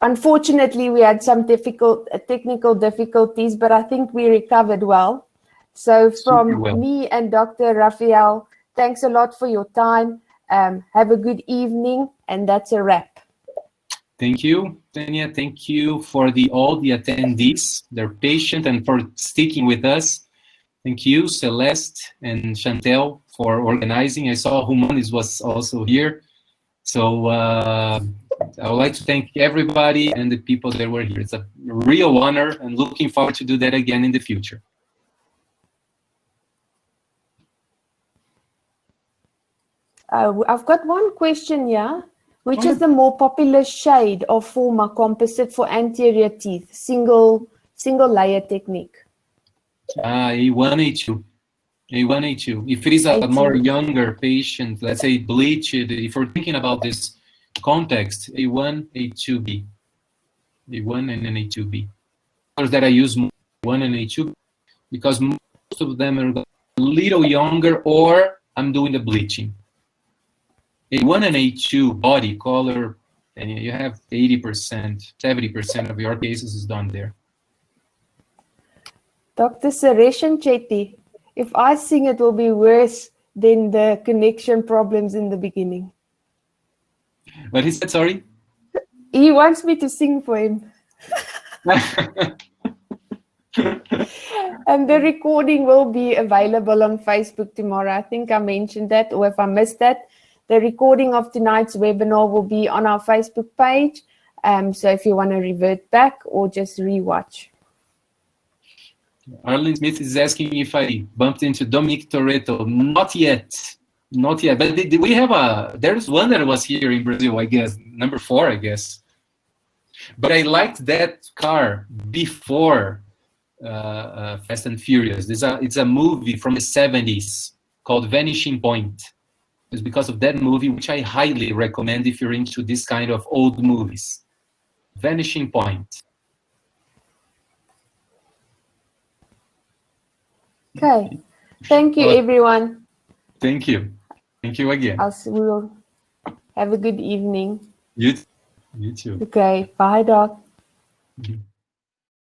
Speaker 1: Unfortunately, we had some technical difficulties, but I think we recovered well. So from me and Dr. RAFAEL, thanks a lot for your time. Have a good evening, and that's a wrap.
Speaker 2: Thank you, Tanya. Thank you for all the attendees. They're patient and for sticking with us. Thank you, Celeste and Chantel, for organizing. I saw Humanis was also here. So I would like to thank everybody and the people that were here. It's a real honor, and looking forward to do that again in the future.
Speaker 1: I've got one question here. Which is the more popular shade of Forma composite for anterior teeth? Single layer technique.
Speaker 2: A1, A2. A1, A2. If it is a more younger patient, let's say bleached, if we're thinking about this context, A1, A2B. A1 and then A2B. Colors that I use more, A1 and A2 because most of them are a little younger, or I'm doing the bleaching. A1 and A2 body color, and you have 80%, 70% of your cases is done there.
Speaker 3: Dr. Sureshan Chetty, if I sing, it will be worse than the connection problems in the beginning.
Speaker 2: But he said, sorry?
Speaker 3: He wants me to sing for him. And the recording will be available on Facebook tomorrow. I think I mentioned that, or if I missed that, the recording of tonight's webinar will be on our Facebook page. So if you want to revert back or just rewatch.
Speaker 2: Arlene Smith is asking if I bumped into Dominic Toretto. Not yet. Not yet. But we have there's one that was here in Brazil, I guess. Number 4, I guess. But I liked that car before Fast and Furious. It's a movie from the 70s called Vanishing Point. It's because of that movie, which I highly recommend if you're into this kind of old movies. Vanishing Point.
Speaker 3: Okay. Thank you, everyone.
Speaker 2: Thank you. Thank you again.
Speaker 3: We will have a good evening.
Speaker 2: You too.
Speaker 3: Okay. Bye, Doc.
Speaker 2: Mm-hmm.